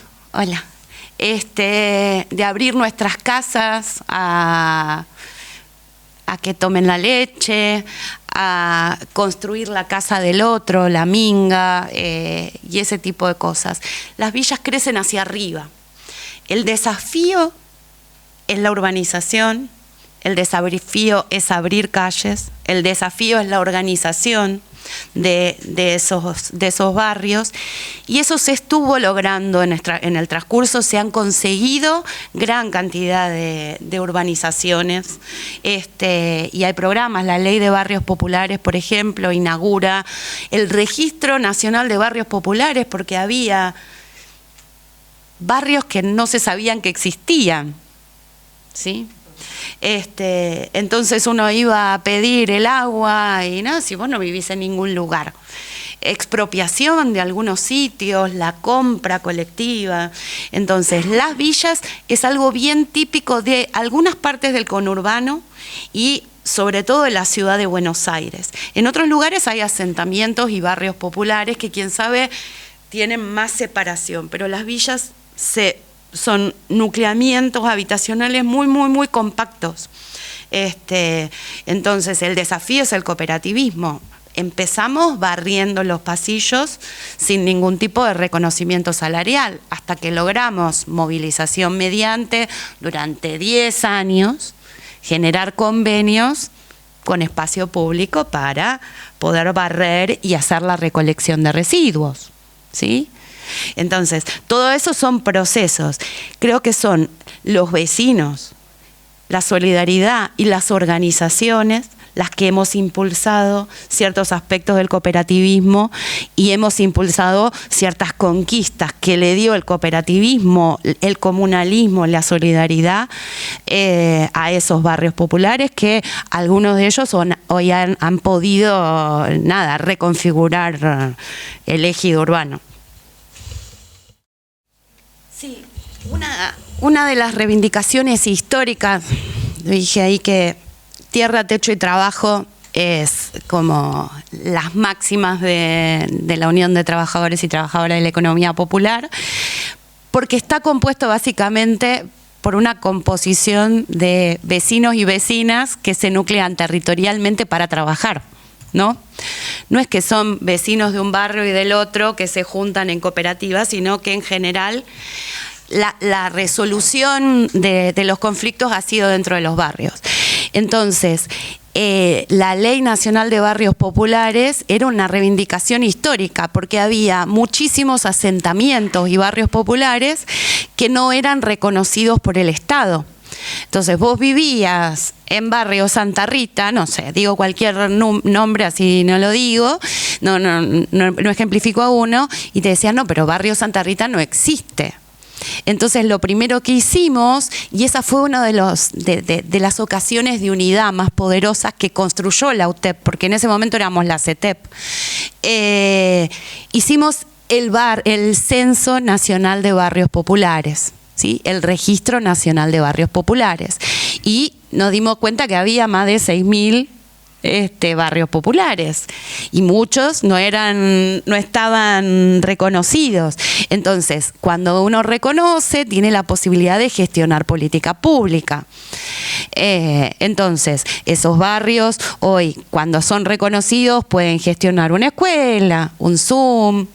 [SPEAKER 2] de abrir nuestras casas a que tomen la leche, a construir la casa del otro, la minga, y ese tipo de cosas. Las villas crecen hacia arriba. El desafío es la urbanización, el desafío es abrir calles, el desafío es la organización de esos barrios, y eso se estuvo logrando en el transcurso. Se han conseguido gran cantidad de urbanizaciones, y hay programas. La Ley de Barrios Populares, por ejemplo, inaugura el Registro Nacional de Barrios Populares, porque había barrios que no se sabían que existían, ¿sí? Entonces uno iba a pedir el agua y no, si vos no vivís en ningún lugar. Expropiación de algunos sitios, la compra colectiva. Entonces las villas es algo bien típico de algunas partes del conurbano y sobre todo de la ciudad de Buenos Aires. En otros lugares hay asentamientos y barrios populares que, quién sabe, tienen más separación, pero las villas son nucleamientos habitacionales muy, muy, muy compactos. Entonces el desafío es el cooperativismo. Empezamos barriendo los pasillos sin ningún tipo de reconocimiento salarial, hasta que logramos movilización mediante, durante 10 años, generar convenios con espacio público para poder barrer y hacer la recolección de residuos, ¿sí? Entonces, todo eso son procesos. Creo que son los vecinos, la solidaridad y las organizaciones las que hemos impulsado ciertos aspectos del cooperativismo y hemos impulsado ciertas conquistas que le dio el cooperativismo, el comunalismo, la solidaridad a esos barrios populares, que algunos de ellos hoy han podido reconfigurar el ejido urbano. Sí, una de las reivindicaciones históricas, dije ahí que tierra, techo y trabajo es como las máximas de la Unión de Trabajadores y Trabajadoras de la Economía Popular, porque está compuesto básicamente por una composición de vecinos y vecinas que se nuclean territorialmente para trabajar, ¿no? No es que son vecinos de un barrio y del otro que se juntan en cooperativas, sino que en general la resolución de los conflictos ha sido dentro de los barrios. Entonces, la Ley Nacional de Barrios Populares era una reivindicación histórica porque había muchísimos asentamientos y barrios populares que no eran reconocidos por el Estado. Entonces vos vivías en barrio Santa Rita, no sé, digo cualquier nombre así no lo digo, no ejemplifico a uno, y te decían, no, pero barrio Santa Rita no existe. Entonces lo primero que hicimos, y esa fue una de las ocasiones de unidad más poderosas que construyó la UTEP, porque en ese momento éramos la CETEP, hicimos el Censo Nacional de Barrios Populares, ¿sí? El Registro Nacional de Barrios Populares, y nos dimos cuenta que había más de 6.000 barrios populares y muchos no estaban reconocidos. Entonces, cuando uno reconoce, tiene la posibilidad de gestionar política pública. Entonces, esos barrios hoy, cuando son reconocidos, pueden gestionar una escuela, un Zoom,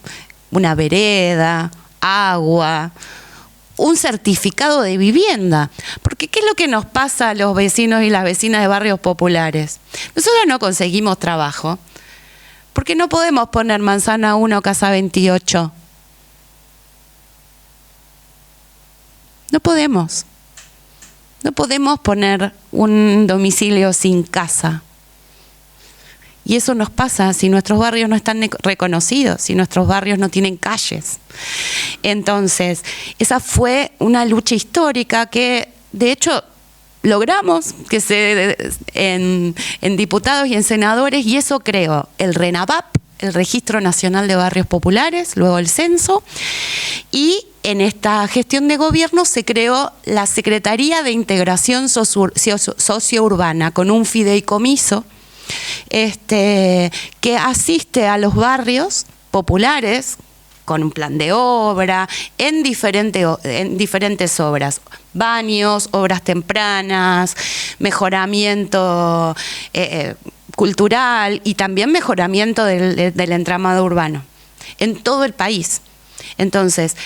[SPEAKER 2] una vereda, agua, un certificado de vivienda. Porque ¿qué es lo que nos pasa a los vecinos y las vecinas de barrios populares? Nosotros no conseguimos trabajo porque no podemos poner Manzana 1, Casa 28. No podemos. No podemos poner un domicilio sin casa. Y eso nos pasa si nuestros barrios no están reconocidos, si nuestros barrios no tienen calles. Entonces, esa fue una lucha histórica que, de hecho, logramos que en diputados y en senadores, y eso creó el RENAVAP, el Registro Nacional de Barrios Populares, luego el censo, y en esta gestión de gobierno se creó la Secretaría de Integración Sociourbana con un fideicomiso que asiste a los barrios populares con un plan de obra en diferentes obras, baños, obras tempranas, mejoramiento cultural y también mejoramiento del entramado urbano en todo el país. Entonces,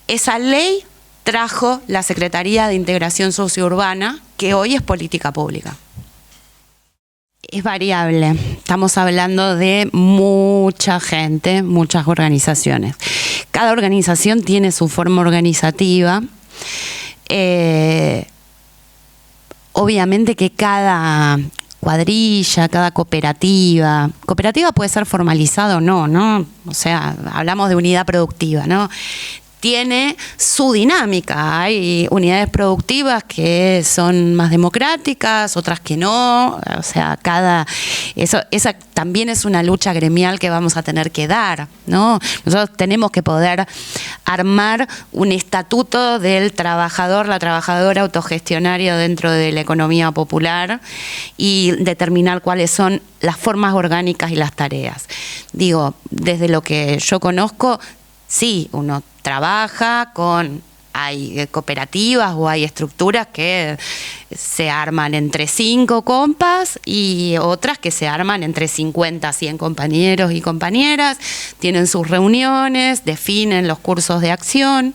[SPEAKER 2] esa ley trajo la Secretaría de Integración Sociourbana, que hoy es política pública. Es variable, estamos hablando de mucha gente, muchas organizaciones. Cada organización tiene su forma organizativa. Obviamente que cada cuadrilla, cada cooperativa puede ser formalizada o no, ¿no? O sea, hablamos de unidad productiva, ¿no? Tiene su dinámica. Hay unidades productivas que son más democráticas, otras que no. O sea, esa también es una lucha gremial que vamos a tener que dar, ¿no? Nosotros tenemos que poder armar un estatuto del trabajador, la trabajadora autogestionario dentro de la economía popular y determinar cuáles son las formas orgánicas y las tareas. Digo, desde lo que yo conozco, sí, uno trabaja hay cooperativas o hay estructuras que se arman entre 5 compas y otras que se arman entre 50 a 100 compañeros y compañeras, tienen sus reuniones, definen los cursos de acción,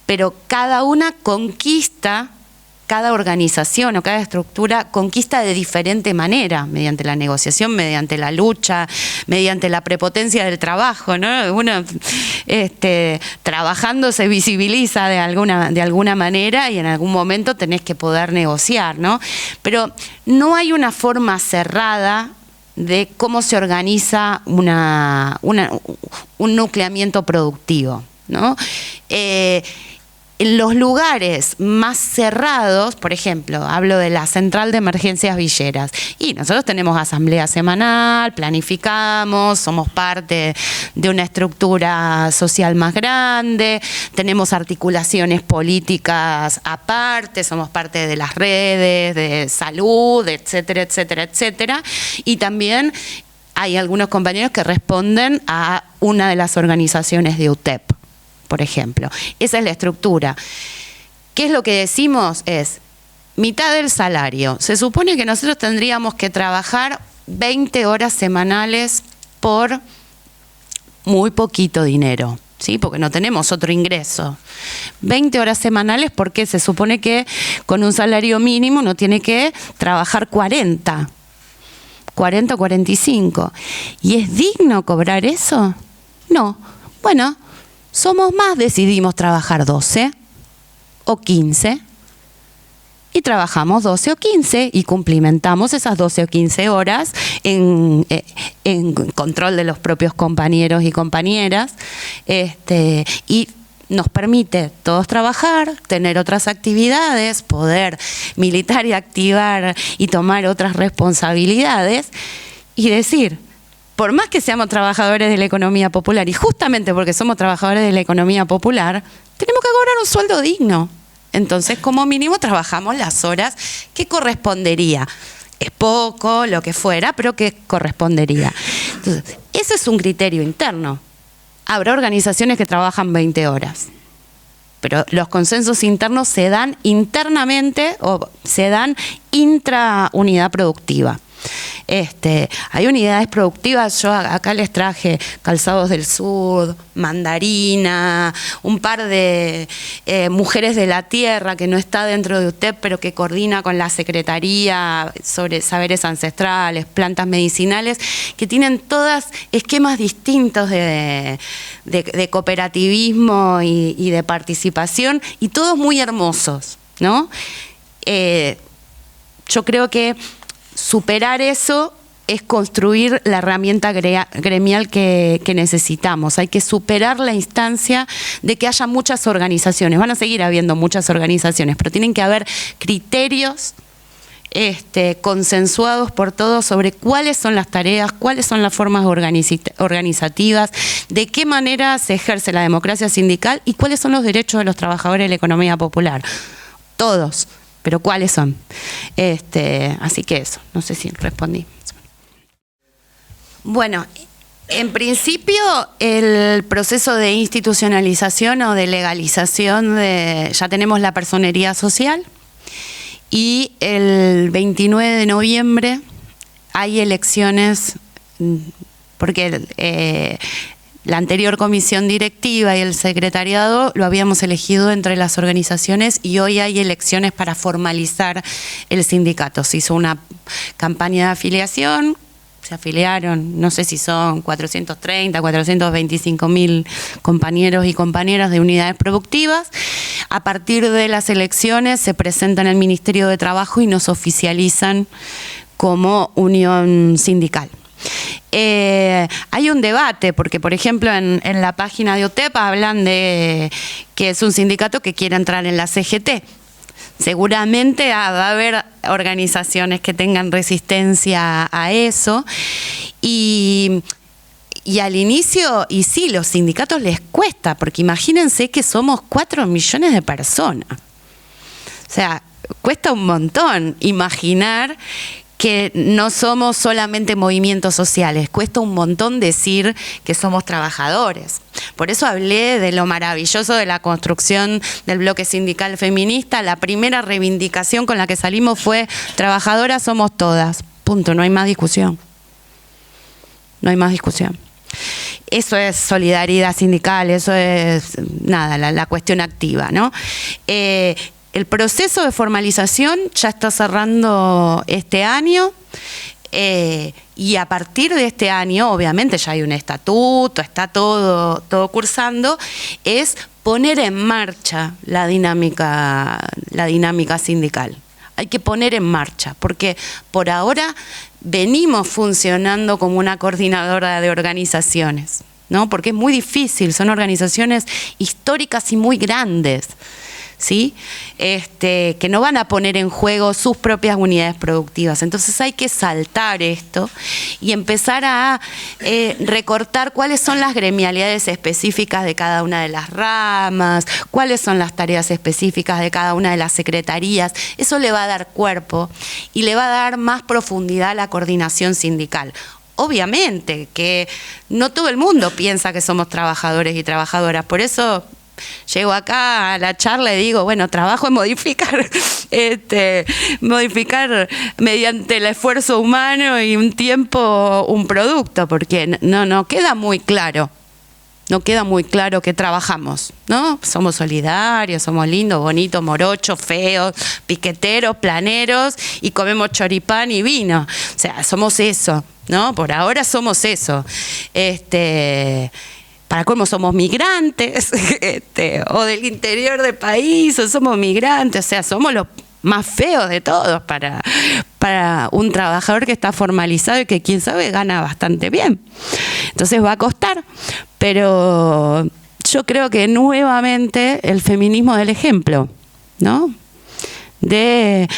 [SPEAKER 2] pero cada una conquista cada organización o cada estructura conquista de diferente manera, mediante la negociación, mediante la lucha, mediante la prepotencia del trabajo, ¿no? Uno trabajando se visibiliza de alguna manera y en algún momento tenés que poder negociar, ¿no? Pero no hay una forma cerrada de cómo se organiza un nucleamiento productivo, ¿no? En los lugares más cerrados, por ejemplo, hablo de la Central de Emergencias Villeras, y nosotros tenemos asamblea semanal, planificamos, somos parte de una estructura social más grande, tenemos articulaciones políticas aparte, somos parte de las redes de salud, etcétera, etcétera, etcétera, y también hay algunos compañeros que responden a una de las organizaciones de UTEP, por ejemplo. Esa es la estructura. ¿Qué es lo que decimos? Es mitad del salario. Se supone que nosotros tendríamos que trabajar 20 horas semanales por muy poquito dinero, ¿sí? Porque no tenemos otro ingreso. 20 horas semanales porque se supone que con un salario mínimo uno tiene que trabajar 40 o 45. ¿Y es digno cobrar eso? No. Bueno, somos más, decidimos trabajar 12 o 15 y trabajamos 12 o 15 y cumplimentamos esas 12 o 15 horas en control de los propios compañeros y compañeras, y nos permite todos trabajar, tener otras actividades, poder militar y activar y tomar otras responsabilidades y decir, por más que seamos trabajadores de la economía popular, y justamente porque somos trabajadores de la economía popular, tenemos que cobrar un sueldo digno. Entonces, como mínimo, trabajamos las horas que correspondería. Es poco, lo que fuera, pero que correspondería. Entonces, ese es un criterio interno. Habrá organizaciones que trabajan 20 horas, pero los consensos internos se dan internamente o se dan intra-unidad productiva. Hay unidades productivas, yo acá les traje Calzados del Sur, Mandarina, un par de Mujeres de la Tierra, que no está dentro de UTEP, pero que coordina con la Secretaría sobre saberes ancestrales, plantas medicinales, que tienen todas esquemas distintos de cooperativismo y de participación, y todos muy hermosos, ¿no? Yo creo que superar eso es construir la herramienta gremial que necesitamos. Hay que superar la instancia de que haya muchas organizaciones. Van a seguir habiendo muchas organizaciones, pero tienen que haber criterios consensuados por todos sobre cuáles son las tareas, cuáles son las formas organizativas, de qué manera se ejerce la democracia sindical y cuáles son los derechos de los trabajadores de la economía popular. Todos. Pero ¿cuáles son? Así que eso, no sé si respondí. Bueno, en principio el proceso de institucionalización o de legalización, ya tenemos la personería social y el 29 de noviembre hay elecciones, porque la anterior comisión directiva y el secretariado lo habíamos elegido entre las organizaciones y hoy hay elecciones para formalizar el sindicato. Se hizo una campaña de afiliación, se afiliaron, no sé si son 430, 425.000 compañeros y compañeras de unidades productivas. A partir de las elecciones se presentan al Ministerio de Trabajo y nos oficializan como unión sindical. Hay un debate, porque por ejemplo en la página de UTEP hablan de que es un sindicato que quiere entrar en la CGT. Seguramente va a haber organizaciones que tengan resistencia a eso y al inicio, y sí, los sindicatos les cuesta, porque imagínense que somos 4 millones de personas. O sea, cuesta un montón imaginar que no somos solamente movimientos sociales, cuesta un montón decir que somos trabajadores. Por eso hablé de lo maravilloso de la construcción del bloque sindical feminista. La primera reivindicación con la que salimos fue: trabajadoras somos todas, punto, no hay más discusión. No hay más discusión. Eso es solidaridad sindical, eso es nada, la cuestión activa, ¿no? el proceso de formalización ya está cerrando este año. Y a partir de este año, obviamente ya hay un estatuto, está todo cursando, es poner en marcha la dinámica sindical. Hay que poner en marcha, porque por ahora venimos funcionando como una coordinadora de organizaciones, ¿no? Porque es muy difícil, son organizaciones históricas y muy grandes, ¿sí? Que no van a poner en juego sus propias unidades productivas. Entonces hay que saltar esto y empezar a recortar cuáles son las gremialidades específicas de cada una de las ramas, cuáles son las tareas específicas de cada una de las secretarías. Eso le va a dar cuerpo y le va a dar más profundidad a la coordinación sindical. Obviamente que no todo el mundo piensa que somos trabajadores y trabajadoras, por eso llego acá a la charla y digo, bueno, trabajo en modificar, modificar mediante el esfuerzo humano y un tiempo un producto, porque no queda muy claro. No queda muy claro que trabajamos, ¿no? Somos solidarios, somos lindos, bonitos, morochos, feos, piqueteros, planeros y comemos choripán y vino. O sea, somos eso, ¿no? Por ahora somos eso. Para cómo somos migrantes, o del interior del país, o somos migrantes, o sea, somos los más feos de todos para un trabajador que está formalizado y que, quién sabe, gana bastante bien. Entonces va a costar, pero yo creo que nuevamente el feminismo del ejemplo, ¿no? De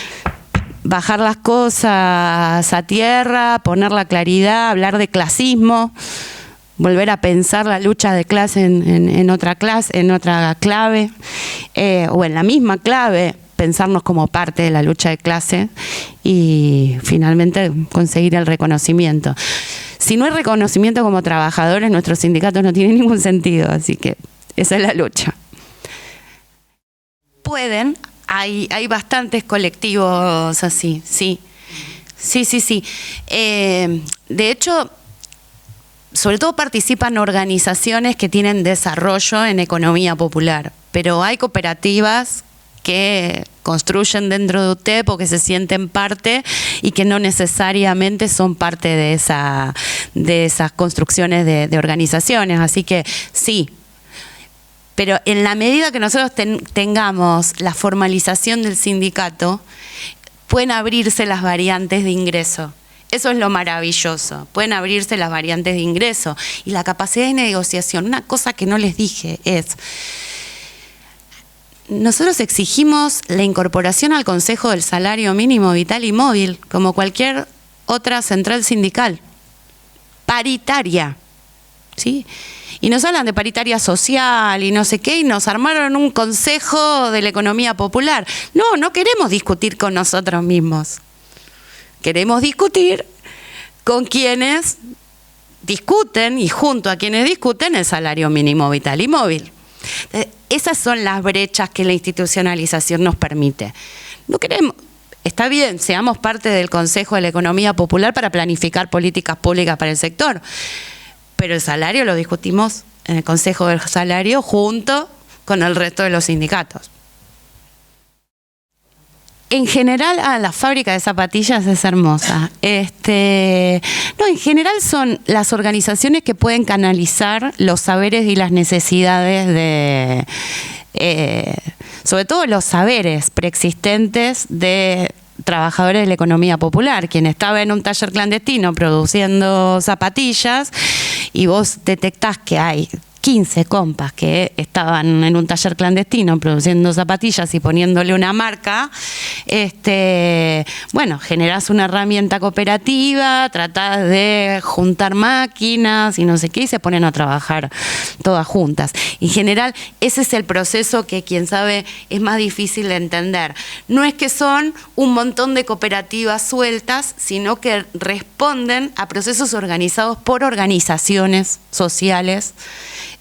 [SPEAKER 2] bajar las cosas a tierra, poner la claridad, hablar de clasismo, volver a pensar la lucha de clase en otra clave, o en la misma clave, pensarnos como parte de la lucha de clase y finalmente conseguir el reconocimiento. Si no hay reconocimiento como trabajadores, nuestros sindicatos no tienen ningún sentido, así que esa es la lucha. Hay bastantes colectivos así, sí. De hecho, sobre todo participan organizaciones que tienen desarrollo en economía popular, pero hay cooperativas que construyen dentro de UTEP o que se sienten parte y que no necesariamente son parte de esas construcciones de organizaciones. Así que sí, pero en la medida que nosotros tengamos la formalización del sindicato, pueden abrirse las variantes de ingreso. Eso es lo maravilloso, pueden abrirse las variantes de ingreso y la capacidad de negociación. Una cosa que no les dije es, nosotros exigimos la incorporación al Consejo del Salario Mínimo Vital y Móvil, como cualquier otra central sindical, paritaria, ¿sí? Y nos hablan de paritaria social y no sé qué, y nos armaron un Consejo de la Economía Popular. No queremos discutir con nosotros mismos. Queremos discutir con quienes discuten y junto a quienes discuten el salario mínimo vital y móvil. Esas son las brechas que la institucionalización nos permite. No queremos, está bien, seamos parte del Consejo de la Economía Popular para planificar políticas públicas para el sector, pero el salario lo discutimos en el Consejo del Salario junto con el resto de los sindicatos. En general, la fábrica de zapatillas es hermosa. No, en general son las organizaciones que pueden canalizar los saberes y las necesidades de, sobre todo los saberes preexistentes de trabajadores de la economía popular. Quien estaba en un taller clandestino produciendo zapatillas y vos detectás que hay 15 compas que estaban en un taller clandestino produciendo zapatillas y poniéndole una marca, bueno, generás una herramienta cooperativa, tratás de juntar máquinas y no sé qué, y se ponen a trabajar todas juntas. En general, ese es el proceso que, quien sabe, es más difícil de entender. No es que son un montón de cooperativas sueltas, sino que responden a procesos organizados por organizaciones sociales,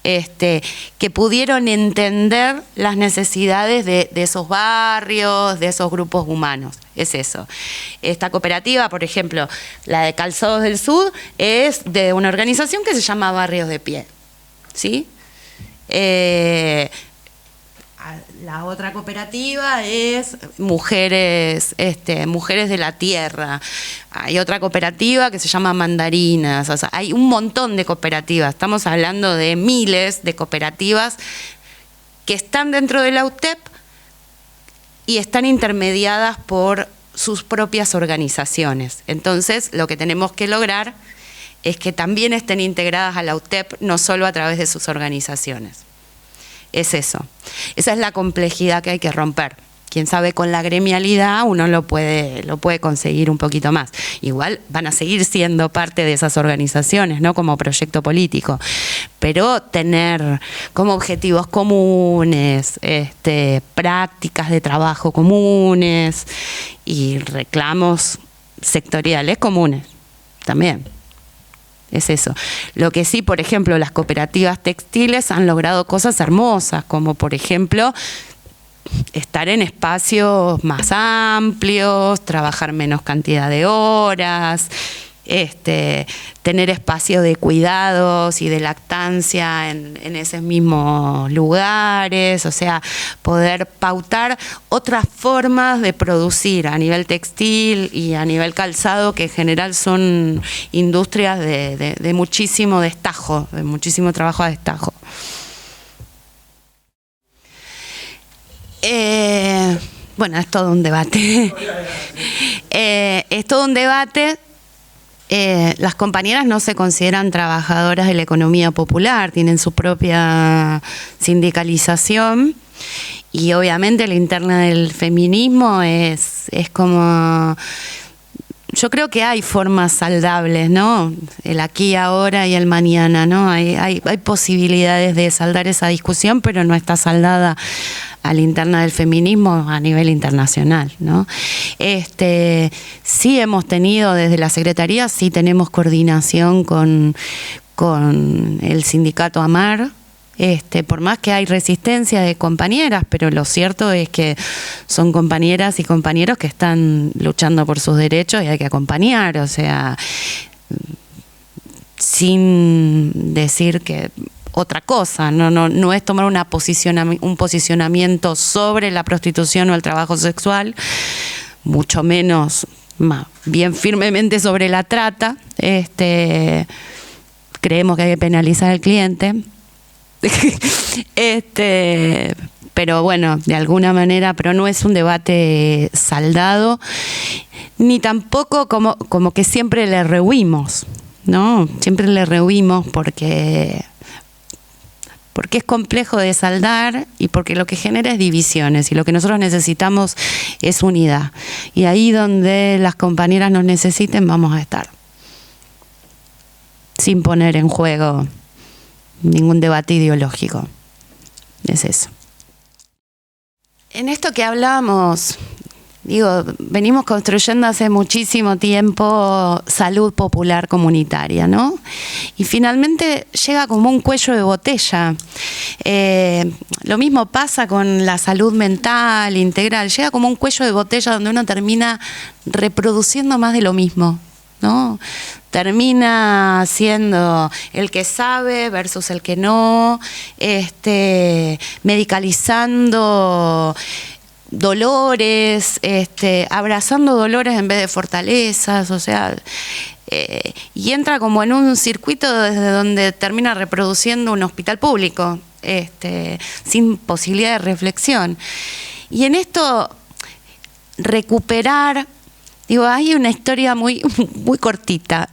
[SPEAKER 2] que pudieron entender las necesidades de esos barrios, de esos grupos humanos. Es eso. Esta cooperativa, por ejemplo, la de Calzados del Sur, es de una organización que se llama Barrios de Pie, ¿sí? La La otra cooperativa es mujeres de la tierra. Hay otra cooperativa que se llama Mandarinas. O sea, hay un montón de cooperativas. Estamos hablando de miles de cooperativas que están dentro de la UTEP y están intermediadas por sus propias organizaciones. Entonces, lo que tenemos que lograr es que también estén integradas a la UTEP, no solo a través de sus organizaciones. Es eso. Esa es la complejidad que hay que romper. Quién sabe, con la gremialidad uno lo puede conseguir un poquito más. Igual van a seguir siendo parte de esas organizaciones, ¿no? Como proyecto político. Pero tener como objetivos comunes, prácticas de trabajo comunes y reclamos sectoriales comunes también. Es eso. Lo que sí, por ejemplo, las cooperativas textiles han logrado cosas hermosas, como por ejemplo estar en espacios más amplios, trabajar menos cantidad de horas, tener espacios de cuidados y de lactancia en esos mismos lugares, o sea, poder pautar otras formas de producir a nivel textil y a nivel calzado, que en general son industrias de muchísimo destajo, de muchísimo trabajo a destajo. Bueno, es todo un debate. Es todo un debate. Las compañeras no se consideran trabajadoras de la economía popular, tienen su propia sindicalización y obviamente la interna del feminismo es como... Yo creo que hay formas saldables, ¿no? El aquí, ahora y el mañana, ¿no? Hay posibilidades de saldar esa discusión, pero no está saldada a la interna del feminismo a nivel internacional, ¿no? Sí hemos tenido desde la Secretaría, sí tenemos coordinación con el sindicato AMAR, por más que hay resistencia de compañeras, pero lo cierto es que son compañeras y compañeros que están luchando por sus derechos y hay que acompañar, o sea, sin decir que otra cosa, no es tomar un posicionamiento sobre la prostitución o el trabajo sexual, mucho menos, bien firmemente sobre la trata. Creemos que hay que penalizar al cliente. Pero bueno, de alguna manera, pero no es un debate saldado, ni tampoco como que siempre le rehuimos, ¿no? Siempre le rehuimos porque es complejo de saldar y porque lo que genera es divisiones y lo que nosotros necesitamos es unidad. Y ahí donde las compañeras nos necesiten vamos a estar, sin poner en juego ningún debate ideológico. Es eso. En esto que hablamos, venimos construyendo hace muchísimo tiempo salud popular comunitaria, ¿no? Y finalmente llega como un cuello de botella. Lo mismo pasa con la salud mental, integral. Llega como un cuello de botella donde uno termina reproduciendo más de lo mismo, ¿no? Termina siendo el que sabe versus el que no, medicalizando dolores, abrazando dolores en vez de fortalezas, o sea, y entra como en un circuito desde donde termina reproduciendo un hospital público, sin posibilidad de reflexión. Y en esto, recuperar... hay una historia muy cortita.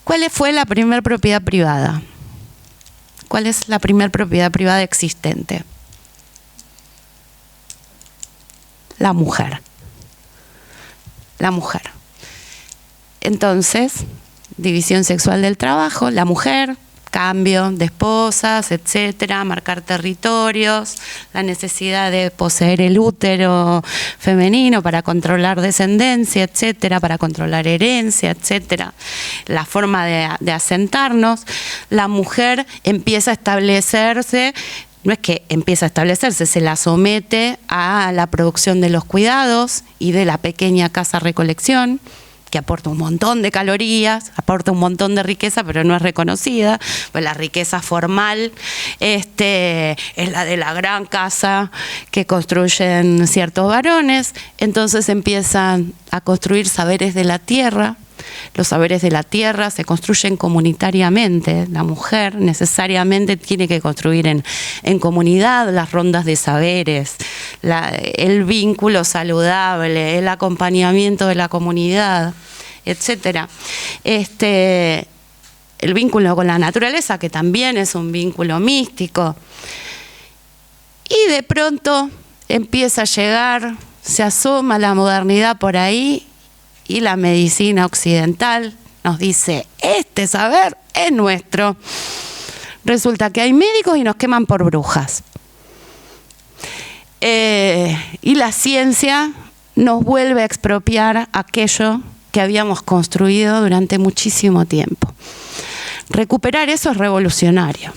[SPEAKER 2] ¿Cuál fue la primera propiedad privada? ¿Cuál es la primera propiedad privada existente? La mujer. La mujer. Entonces, división sexual del trabajo, la mujer, cambio de esposas, etcétera, marcar territorios, la necesidad de poseer el útero femenino para controlar descendencia, etcétera, para controlar herencia, etcétera, la forma de asentarnos. La mujer empieza a establecerse, no es que empieza a establecerse, se la somete a la producción de los cuidados y de la pequeña casa recolección, que aporta un montón de calorías, aporta un montón de riqueza, pero no es reconocida. Pues la riqueza formal es la de la gran casa que construyen ciertos varones. Entonces empiezan a construir saberes de la tierra. Los saberes de la tierra se construyen comunitariamente. La mujer necesariamente tiene que construir en comunidad las rondas de saberes, el vínculo saludable, el acompañamiento de la comunidad, etcétera. El vínculo con la naturaleza, que también es un vínculo místico. Y de pronto empieza a llegar, se asoma la modernidad por ahí, y la medicina occidental nos dice, este saber es nuestro. Resulta que hay médicos y nos queman por brujas. Y la ciencia nos vuelve a expropiar aquello que habíamos construido durante muchísimo tiempo. Recuperar eso es revolucionario.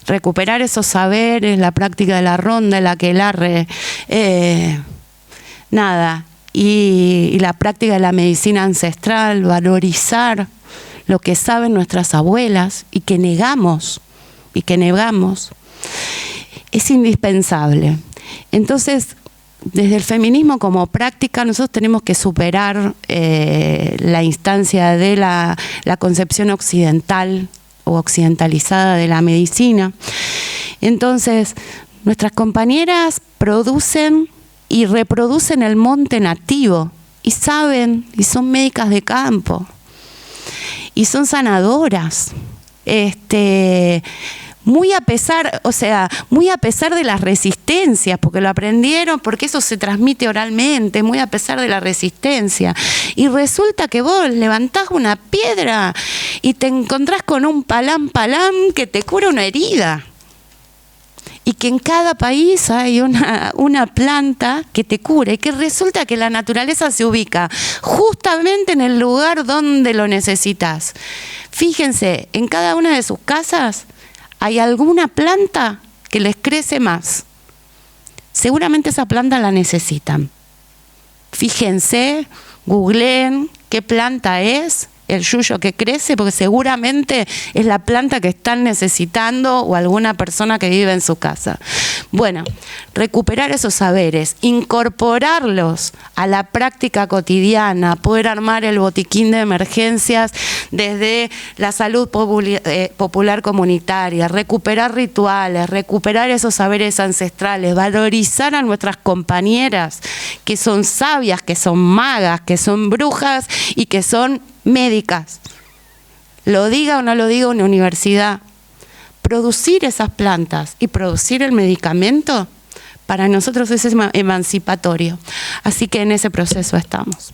[SPEAKER 2] Recuperar esos saberes, la práctica de la ronda, el aquelarre, y la práctica de la medicina ancestral, valorizar lo que saben nuestras abuelas y que negamos, es indispensable. Entonces, desde el feminismo como práctica, nosotros tenemos que superar la instancia de la concepción occidental o occidentalizada de la medicina. Entonces, nuestras compañeras producen y reproducen el monte nativo y saben, y son médicas de campo y son sanadoras, muy a pesar de las resistencias, porque lo aprendieron, porque eso se transmite oralmente, muy a pesar de la resistencia. Y resulta que vos levantás una piedra y te encontrás con un palán que te cura una herida. Y que en cada país hay una planta que te cura, y que resulta que la naturaleza se ubica justamente en el lugar donde lo necesitas. Fíjense, en cada una de sus casas hay alguna planta que les crece más. Seguramente esa planta la necesitan. Fíjense, googleen qué planta es el yuyo que crece, porque seguramente es la planta que están necesitando o alguna persona que vive en su casa. Bueno, recuperar esos saberes, incorporarlos a la práctica cotidiana, poder armar el botiquín de emergencias desde la salud popular comunitaria, recuperar rituales, recuperar esos saberes ancestrales, valorizar a nuestras compañeras que son sabias, que son magas, que son brujas y que son médicas. Lo diga o no lo diga una universidad, producir esas plantas y producir el medicamento para nosotros es emancipatorio. Así que en ese proceso estamos.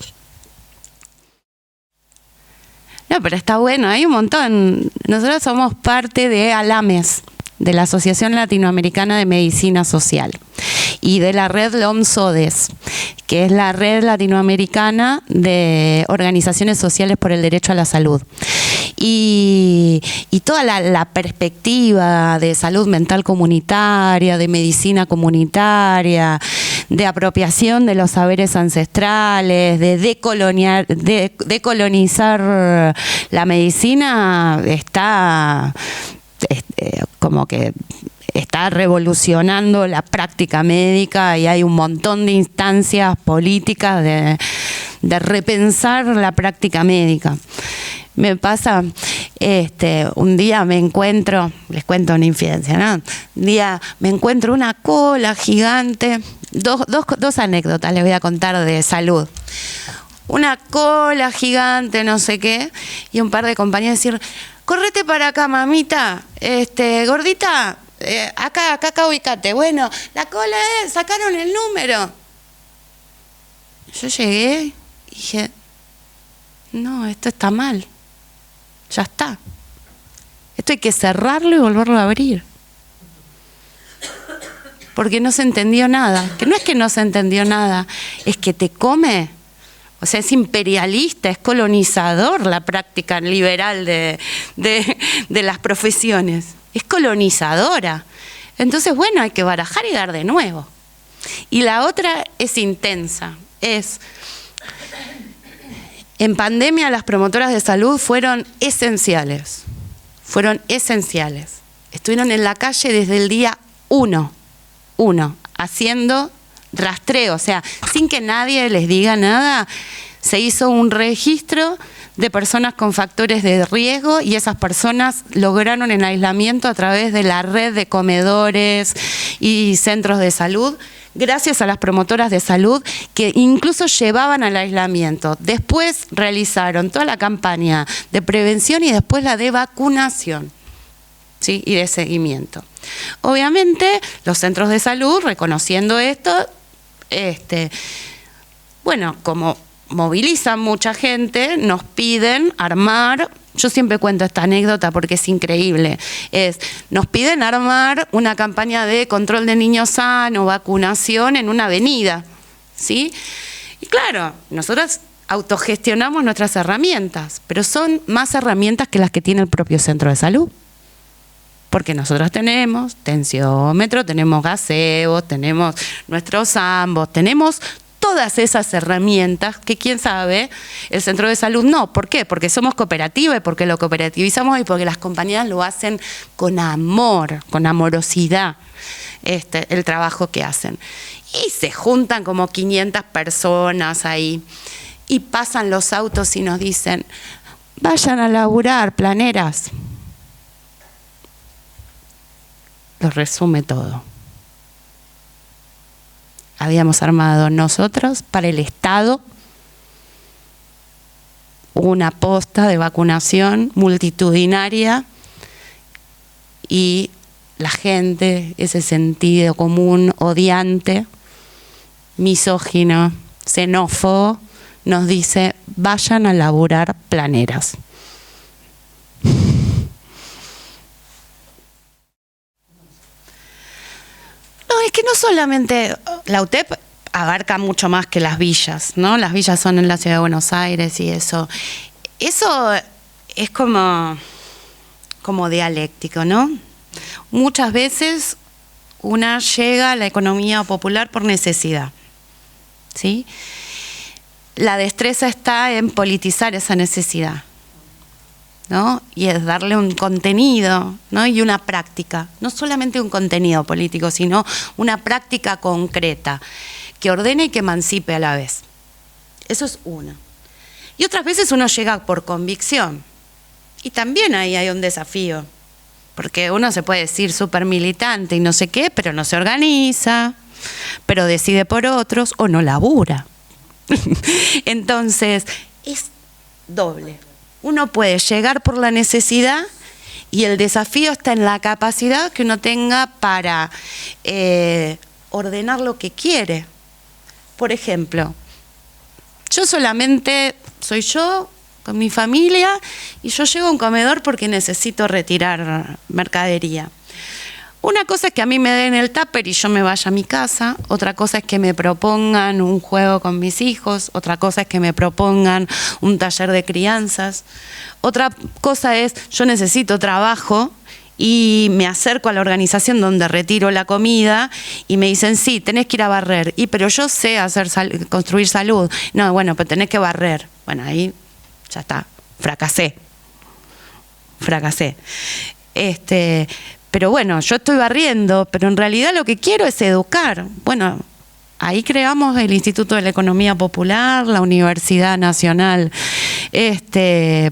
[SPEAKER 2] No, pero está bueno, hay un montón. Nosotros somos parte de ALAMES, de la Asociación Latinoamericana de Medicina Social, y de la red LOMSODES, que es la red latinoamericana de organizaciones sociales por el derecho a la salud. Y toda la perspectiva de salud mental comunitaria, de medicina comunitaria, de apropiación de los saberes ancestrales, de decolonizar la medicina, está como que está revolucionando la práctica médica, y hay un montón de instancias políticas de repensar la práctica médica. Me pasa, un día me encuentro, les cuento una infidencia, ¿no? Un día me encuentro una cola gigante, dos anécdotas les voy a contar de salud. Una cola gigante, no sé qué, y un par de compañeros decir, correte para acá, mamita, gordita, acá ubicate. Bueno, la cola sacaron el número. Yo llegué y dije, no, esto está mal. Ya está. Esto hay que cerrarlo y volverlo a abrir. Porque no se entendió nada. Que no es que no se entendió nada, es que te come. O sea, es imperialista, es colonizador la práctica liberal de las profesiones. Es colonizadora. Entonces, bueno, hay que barajar y dar de nuevo. Y la otra es intensa. Es En pandemia las promotoras de salud fueron esenciales. Estuvieron en la calle desde el día 1, haciendo rastreo, o sea, sin que nadie les diga nada, se hizo un registro de personas con factores de riesgo y esas personas lograron el aislamiento a través de la red de comedores y centros de salud, gracias a las promotoras de salud que incluso llevaban al aislamiento. Después realizaron toda la campaña de prevención y después la de vacunación, ¿sí? Y de seguimiento. Obviamente, los centros de salud, reconociendo esto, bueno, como movilizan mucha gente, nos piden armar, yo siempre cuento esta anécdota porque es increíble, nos piden armar una campaña de control de niños sanos, vacunación en una avenida, ¿sí? Y claro, nosotros autogestionamos nuestras herramientas, pero son más herramientas que las que tiene el propio centro de salud. Porque nosotros tenemos tensiómetro, tenemos gazebo, tenemos nuestros ambos, tenemos todas esas herramientas que, quién sabe, el centro de salud no. ¿Por qué? Porque somos cooperativa y porque lo cooperativizamos y porque las compañías lo hacen con amor, con amorosidad, el trabajo que hacen. Y se juntan como 500 personas ahí y pasan los autos y nos dicen, vayan a laburar, planeras. Lo resume todo. Habíamos armado nosotros para el Estado una posta de vacunación multitudinaria y la gente, ese sentido común odiante, misógino, xenófobo, nos dice, vayan a laburar planeras. No, es que no solamente la UTEP abarca mucho más que las villas, ¿no? Las villas son en la ciudad de Buenos Aires y eso. Eso es como dialéctico, ¿no? Muchas veces una llega a la economía popular por necesidad, ¿sí? La destreza está en politizar esa necesidad, ¿no? Y es darle un contenido, ¿no? Y una práctica, no solamente un contenido político, sino una práctica concreta que ordene y que emancipe a la vez. Eso es una. Y otras veces uno llega por convicción. Y también ahí hay un desafío, porque uno se puede decir súper militante y no sé qué, pero no se organiza, pero decide por otros o no labura. Entonces, es doble. Uno puede llegar por la necesidad y el desafío está en la capacidad que uno tenga para ordenar lo que quiere. Por ejemplo, yo solamente soy yo con mi familia y yo llego a un comedor porque necesito retirar mercadería. Una cosa es que a mí me den el tupper y yo me vaya a mi casa, otra cosa es que me propongan un juego con mis hijos, otra cosa es que me propongan un taller de crianzas, otra cosa es yo necesito trabajo y me acerco a la organización donde retiro la comida y me dicen, sí, tenés que ir a barrer, pero yo sé construir salud. No, bueno, pero tenés que barrer. Bueno, ahí ya está, fracasé. Pero bueno, yo estoy barriendo, pero en realidad lo que quiero es educar. Bueno, ahí creamos el Instituto de la Economía Popular, la Universidad Nacional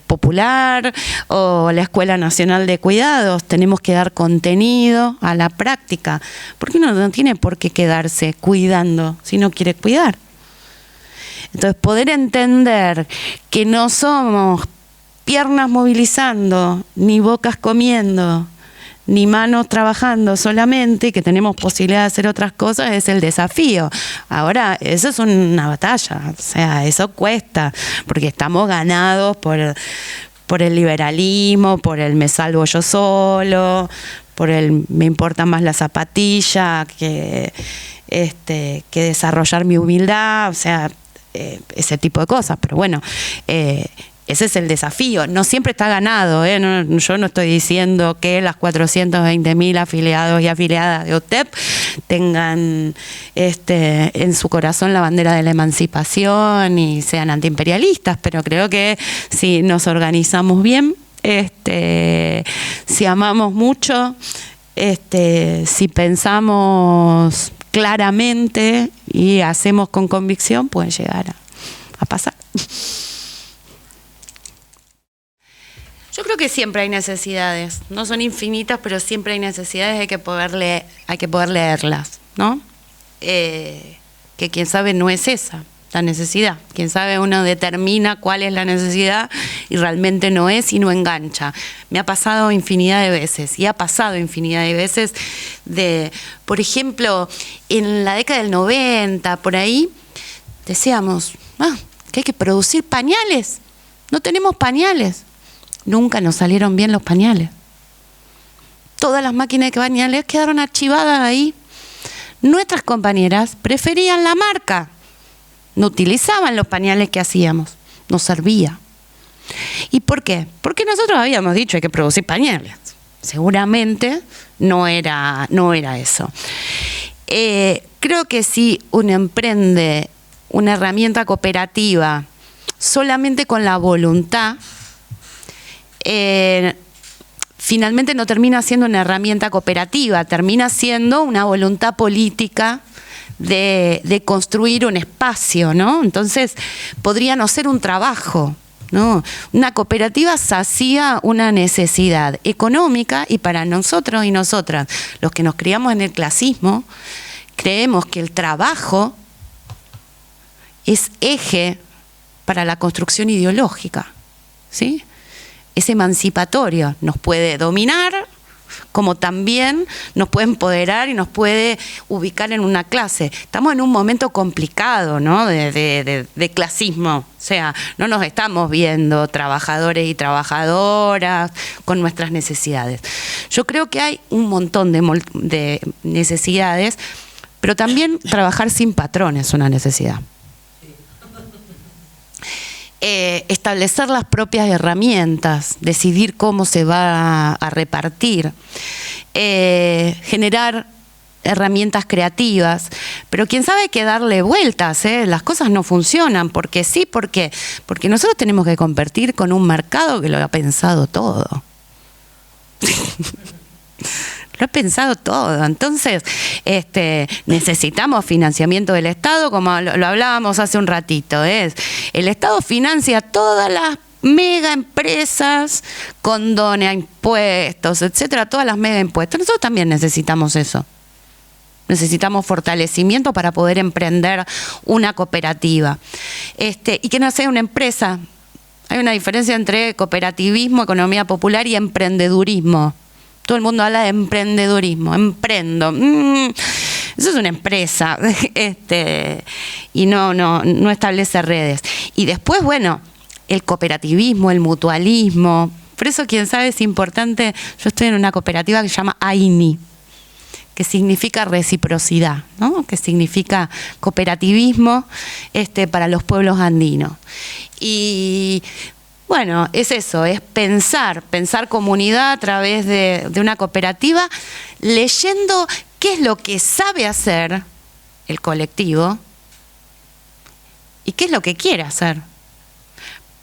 [SPEAKER 2] Popular o la Escuela Nacional de Cuidados. Tenemos que dar contenido a la práctica, porque uno no tiene por qué quedarse cuidando si no quiere cuidar. Entonces, poder entender que no somos piernas movilizando, ni bocas comiendo, ni manos trabajando solamente, que tenemos posibilidad de hacer otras cosas, es el desafío. Ahora, eso es una batalla, o sea, eso cuesta, porque estamos ganados por el liberalismo, por el me salvo yo solo, por el me importa más la zapatilla que desarrollar mi humildad, o sea, ese tipo de cosas. Pero bueno, Ese es el desafío. No siempre está ganado, ¿eh? Yo no estoy diciendo que las 420.000 afiliados y afiliadas de UTEP tengan en su corazón la bandera de la emancipación y sean antiimperialistas, pero creo que si nos organizamos bien, si amamos mucho, si pensamos claramente y hacemos con convicción, pueden llegar a pasar. Yo creo que siempre hay necesidades, no son infinitas, pero siempre hay necesidades, hay que poder leerlas, ¿no? Que quien sabe no es esa la necesidad, quien sabe uno determina cuál es la necesidad y realmente no es y no engancha. Me ha pasado infinidad de veces y ha pasado infinidad de veces por ejemplo, en la década del 90, por ahí, decíamos que hay que producir pañales, no tenemos pañales. Nunca nos salieron bien los pañales. Todas las máquinas de pañales quedaron archivadas ahí. Nuestras compañeras preferían la marca. No utilizaban los pañales que hacíamos. Nos servía. ¿Y por qué? Porque nosotros habíamos dicho hay que producir pañales. Seguramente no era eso. Creo que si uno emprende una herramienta cooperativa solamente con la voluntad, finalmente no termina siendo una herramienta cooperativa, termina siendo una voluntad política de construir un espacio, ¿no? Entonces, podría no ser un trabajo, ¿no? Una cooperativa sacía una necesidad económica y para nosotros y nosotras, los que nos criamos en el clasismo, creemos que el trabajo es eje para la construcción ideológica, ¿sí? Es emancipatorio, nos puede dominar, como también nos puede empoderar y nos puede ubicar en una clase. Estamos en un momento complicado, ¿no? de clasismo, o sea, no nos estamos viendo trabajadores y trabajadoras con nuestras necesidades. Yo creo que hay un montón de necesidades, pero también trabajar sin patrón es una necesidad. Establecer las propias herramientas, decidir cómo se va a repartir, generar herramientas creativas, pero quién sabe hay que darle vueltas, las cosas no funcionan, porque sí, porque nosotros tenemos que competir con un mercado que lo ha pensado todo. Lo he pensado todo. Entonces, necesitamos financiamiento del Estado, como lo hablábamos hace un ratito. El Estado financia todas las mega empresas con dones a impuestos, etcétera, todas las mega impuestos. Nosotros también necesitamos eso. Necesitamos fortalecimiento para poder emprender una cooperativa. Y que no sea una empresa. Hay una diferencia entre cooperativismo, economía popular y emprendedurismo. Todo el mundo habla de emprendedurismo, emprendo. Eso es una empresa y no establece redes. Y después, bueno, el cooperativismo, el mutualismo. Por eso, quien sabe, es importante. Yo estoy en una cooperativa que se llama AINI, que significa reciprocidad, ¿no? Que significa cooperativismo para los pueblos andinos. Y bueno, es eso, es pensar comunidad a través de una cooperativa, leyendo qué es lo que sabe hacer el colectivo y qué es lo que quiere hacer.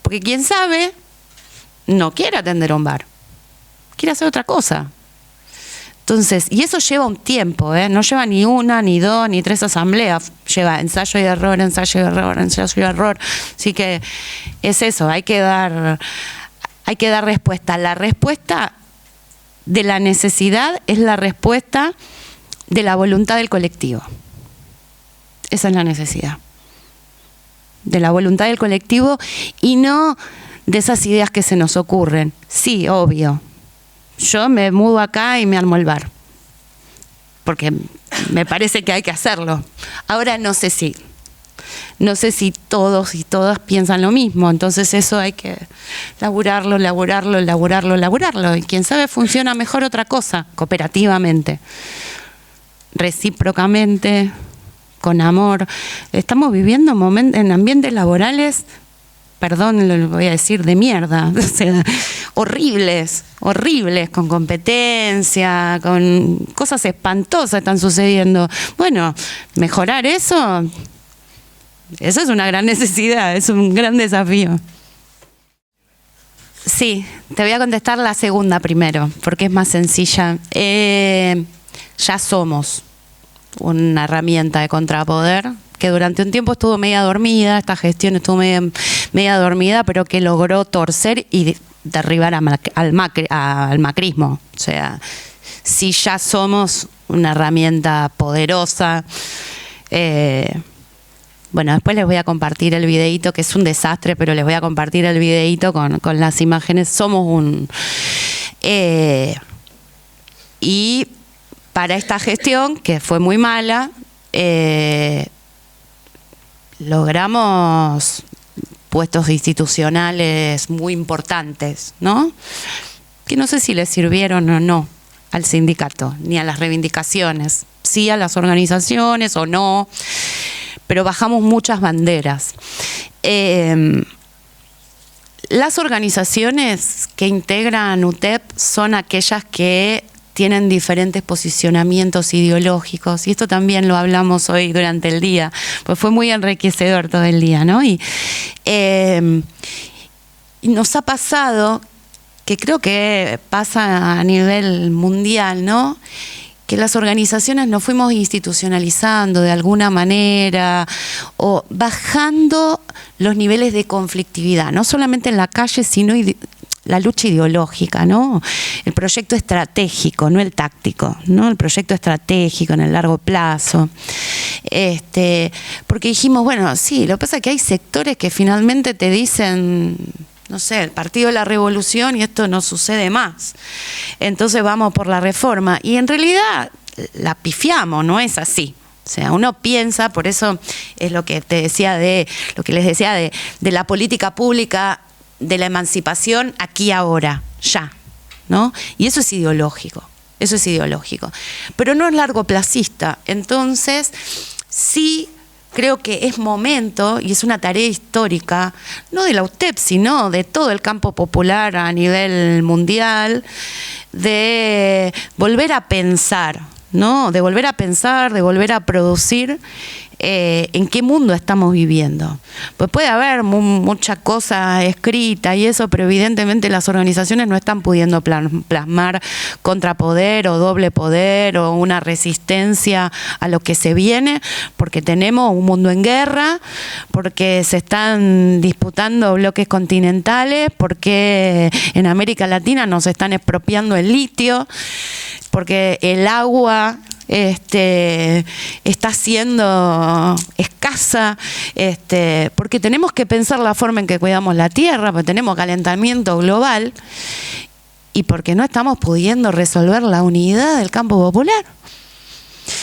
[SPEAKER 2] Porque quien sabe no quiere atender un bar, quiere hacer otra cosa. Entonces, y eso lleva un tiempo, no lleva ni una, ni dos, ni tres asambleas, lleva ensayo y error, ensayo y error, ensayo y error. Así que es eso, hay que dar respuesta. La respuesta de la necesidad es la respuesta de la voluntad del colectivo. Esa es la necesidad. De la voluntad del colectivo y no de esas ideas que se nos ocurren. Sí, obvio. Yo me mudo acá y me armo el bar, porque me parece que hay que hacerlo. Ahora no sé si todos y todas piensan lo mismo, entonces eso hay que laburarlo. Y quién sabe funciona mejor otra cosa, cooperativamente, recíprocamente, con amor. Estamos viviendo en ambientes laborales perdón, lo voy a decir, de mierda, o sea, horribles, con competencia, con cosas espantosas están sucediendo. Bueno, mejorar eso es una gran necesidad, es un gran desafío. Sí, te voy a contestar la segunda primero, porque es más sencilla. Ya somos una herramienta de contrapoder que durante un tiempo estuvo media dormida, esta gestión estuvo media dormida, pero que logró torcer y derribar al macrismo. O sea, sí ya somos una herramienta poderosa. Bueno, después les voy a compartir el videíto, que es un desastre, pero les voy a compartir el videíto con las imágenes. Somos un... y para esta gestión, que fue muy mala, logramos puestos institucionales muy importantes, ¿no? Que no sé si les sirvieron o no al sindicato, ni a las reivindicaciones, sí a las organizaciones o no, pero bajamos muchas banderas. Las organizaciones que integran UTEP son aquellas que tienen diferentes posicionamientos ideológicos, y esto también lo hablamos hoy durante el día, pues fue muy enriquecedor todo el día, ¿no? Y nos ha pasado, que creo que pasa a nivel mundial, ¿no?, que las organizaciones nos fuimos institucionalizando de alguna manera o bajando los niveles de conflictividad, no solamente en la calle, sino la lucha ideológica, ¿no? El proyecto estratégico, no el táctico, ¿no? El proyecto estratégico en el largo plazo. Porque dijimos, bueno, sí, lo que pasa es que hay sectores que finalmente te dicen, no sé, el Partido de la Revolución y esto no sucede más. Entonces vamos por la reforma. Y en realidad la pifiamos, no es así. O sea, uno piensa, por eso es lo que te decía lo que les decía de la política pública, de la emancipación aquí ahora, ya, ¿no? Y eso es ideológico, pero no es largoplacista. Entonces, sí creo que es momento, y es una tarea histórica, no de la UTEP, sino de todo el campo popular a nivel mundial, de volver a pensar, ¿no? De volver a producir en qué mundo estamos viviendo. Pues puede haber mucha cosa escrita y eso, pero evidentemente las organizaciones no están pudiendo plasmar contrapoder o doble poder o una resistencia a lo que se viene, porque tenemos un mundo en guerra, porque se están disputando bloques continentales, porque en América Latina nos están expropiando el litio, porque el agua está siendo escasa, porque tenemos que pensar la forma en que cuidamos la tierra, porque tenemos calentamiento global y porque no estamos pudiendo resolver la unidad del campo popular.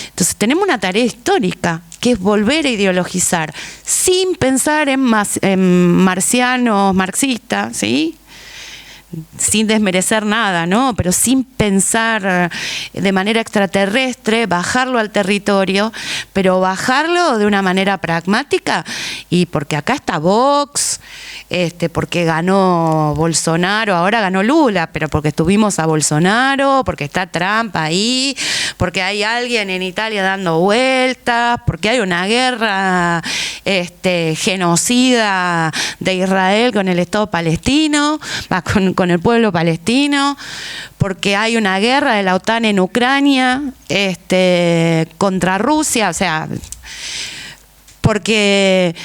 [SPEAKER 2] Entonces tenemos una tarea histórica, que es volver a ideologizar, sin pensar en marcianos marxistas, ¿sí?, sin desmerecer nada, ¿no?, pero sin pensar de manera extraterrestre, bajarlo al territorio, pero bajarlo de una manera pragmática, y porque acá está Vox, porque ganó Bolsonaro, ahora ganó Lula, pero porque estuvimos a Bolsonaro, porque está Trump ahí, porque hay alguien en Italia dando vueltas, porque hay una guerra genocida de Israel con el Estado palestino, con el pueblo palestino, porque hay una guerra de la OTAN en Ucrania contra Rusia, o sea, porque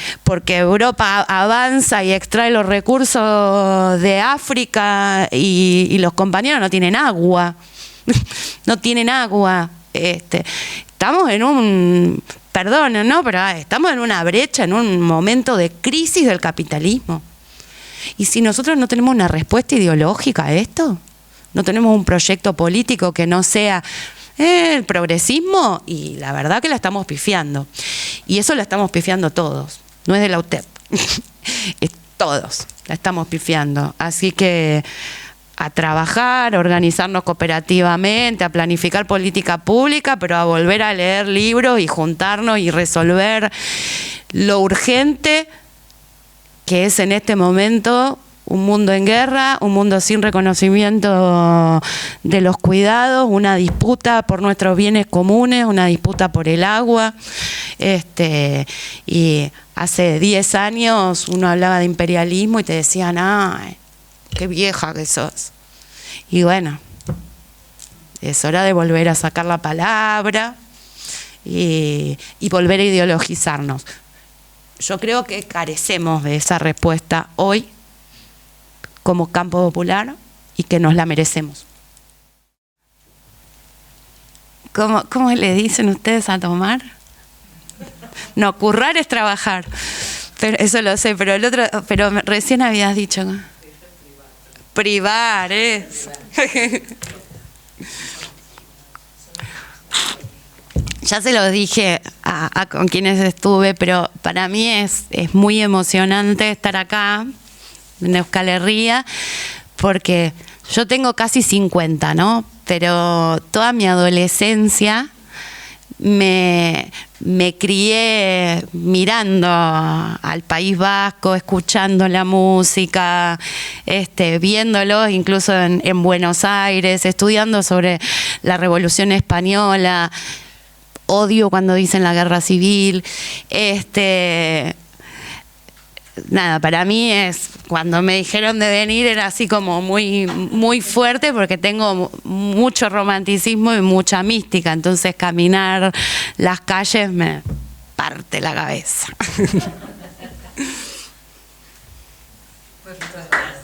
[SPEAKER 2] Europa avanza y extrae los recursos de África y los compañeros no tienen agua, no tienen agua. Estamos en un, perdón, ¿no?, pero estamos en una brecha, en un momento de crisis del capitalismo. Y si nosotros no tenemos una respuesta ideológica a esto, no tenemos un proyecto político que no sea el progresismo, y la verdad que la estamos pifiando. Y eso la estamos pifiando todos, no es de la UTEP, es todos la estamos pifiando. Así que a trabajar, a organizarnos cooperativamente, a planificar política pública, pero a volver a leer libros y juntarnos y resolver lo urgente, que es en este momento un mundo en guerra, un mundo sin reconocimiento de los cuidados, una disputa por nuestros bienes comunes, una disputa por el agua. Y hace 10 años uno hablaba de imperialismo y te decían, ¡ay, qué vieja que sos! Y bueno, es hora de volver a sacar la palabra y volver a ideologizarnos. Yo creo que carecemos de esa respuesta hoy como campo popular y que nos la merecemos. ¿Cómo le dicen ustedes a tomar? No, currar es trabajar. Pero eso lo sé, pero recién habías dicho. Privar, eso. Ya se lo dije con quienes estuve, pero para mí es muy emocionante estar acá en Euskal Herria, porque yo tengo casi 50, ¿no? Pero toda mi adolescencia me crié mirando al País Vasco, escuchando la música, viéndolo incluso en Buenos Aires, estudiando sobre la Revolución Española. Odio cuando dicen la guerra civil. Nada, para mí cuando me dijeron de venir era así como muy, muy fuerte, porque tengo mucho romanticismo y mucha mística, entonces caminar las calles me parte la cabeza.
[SPEAKER 1] Pues muchas gracias.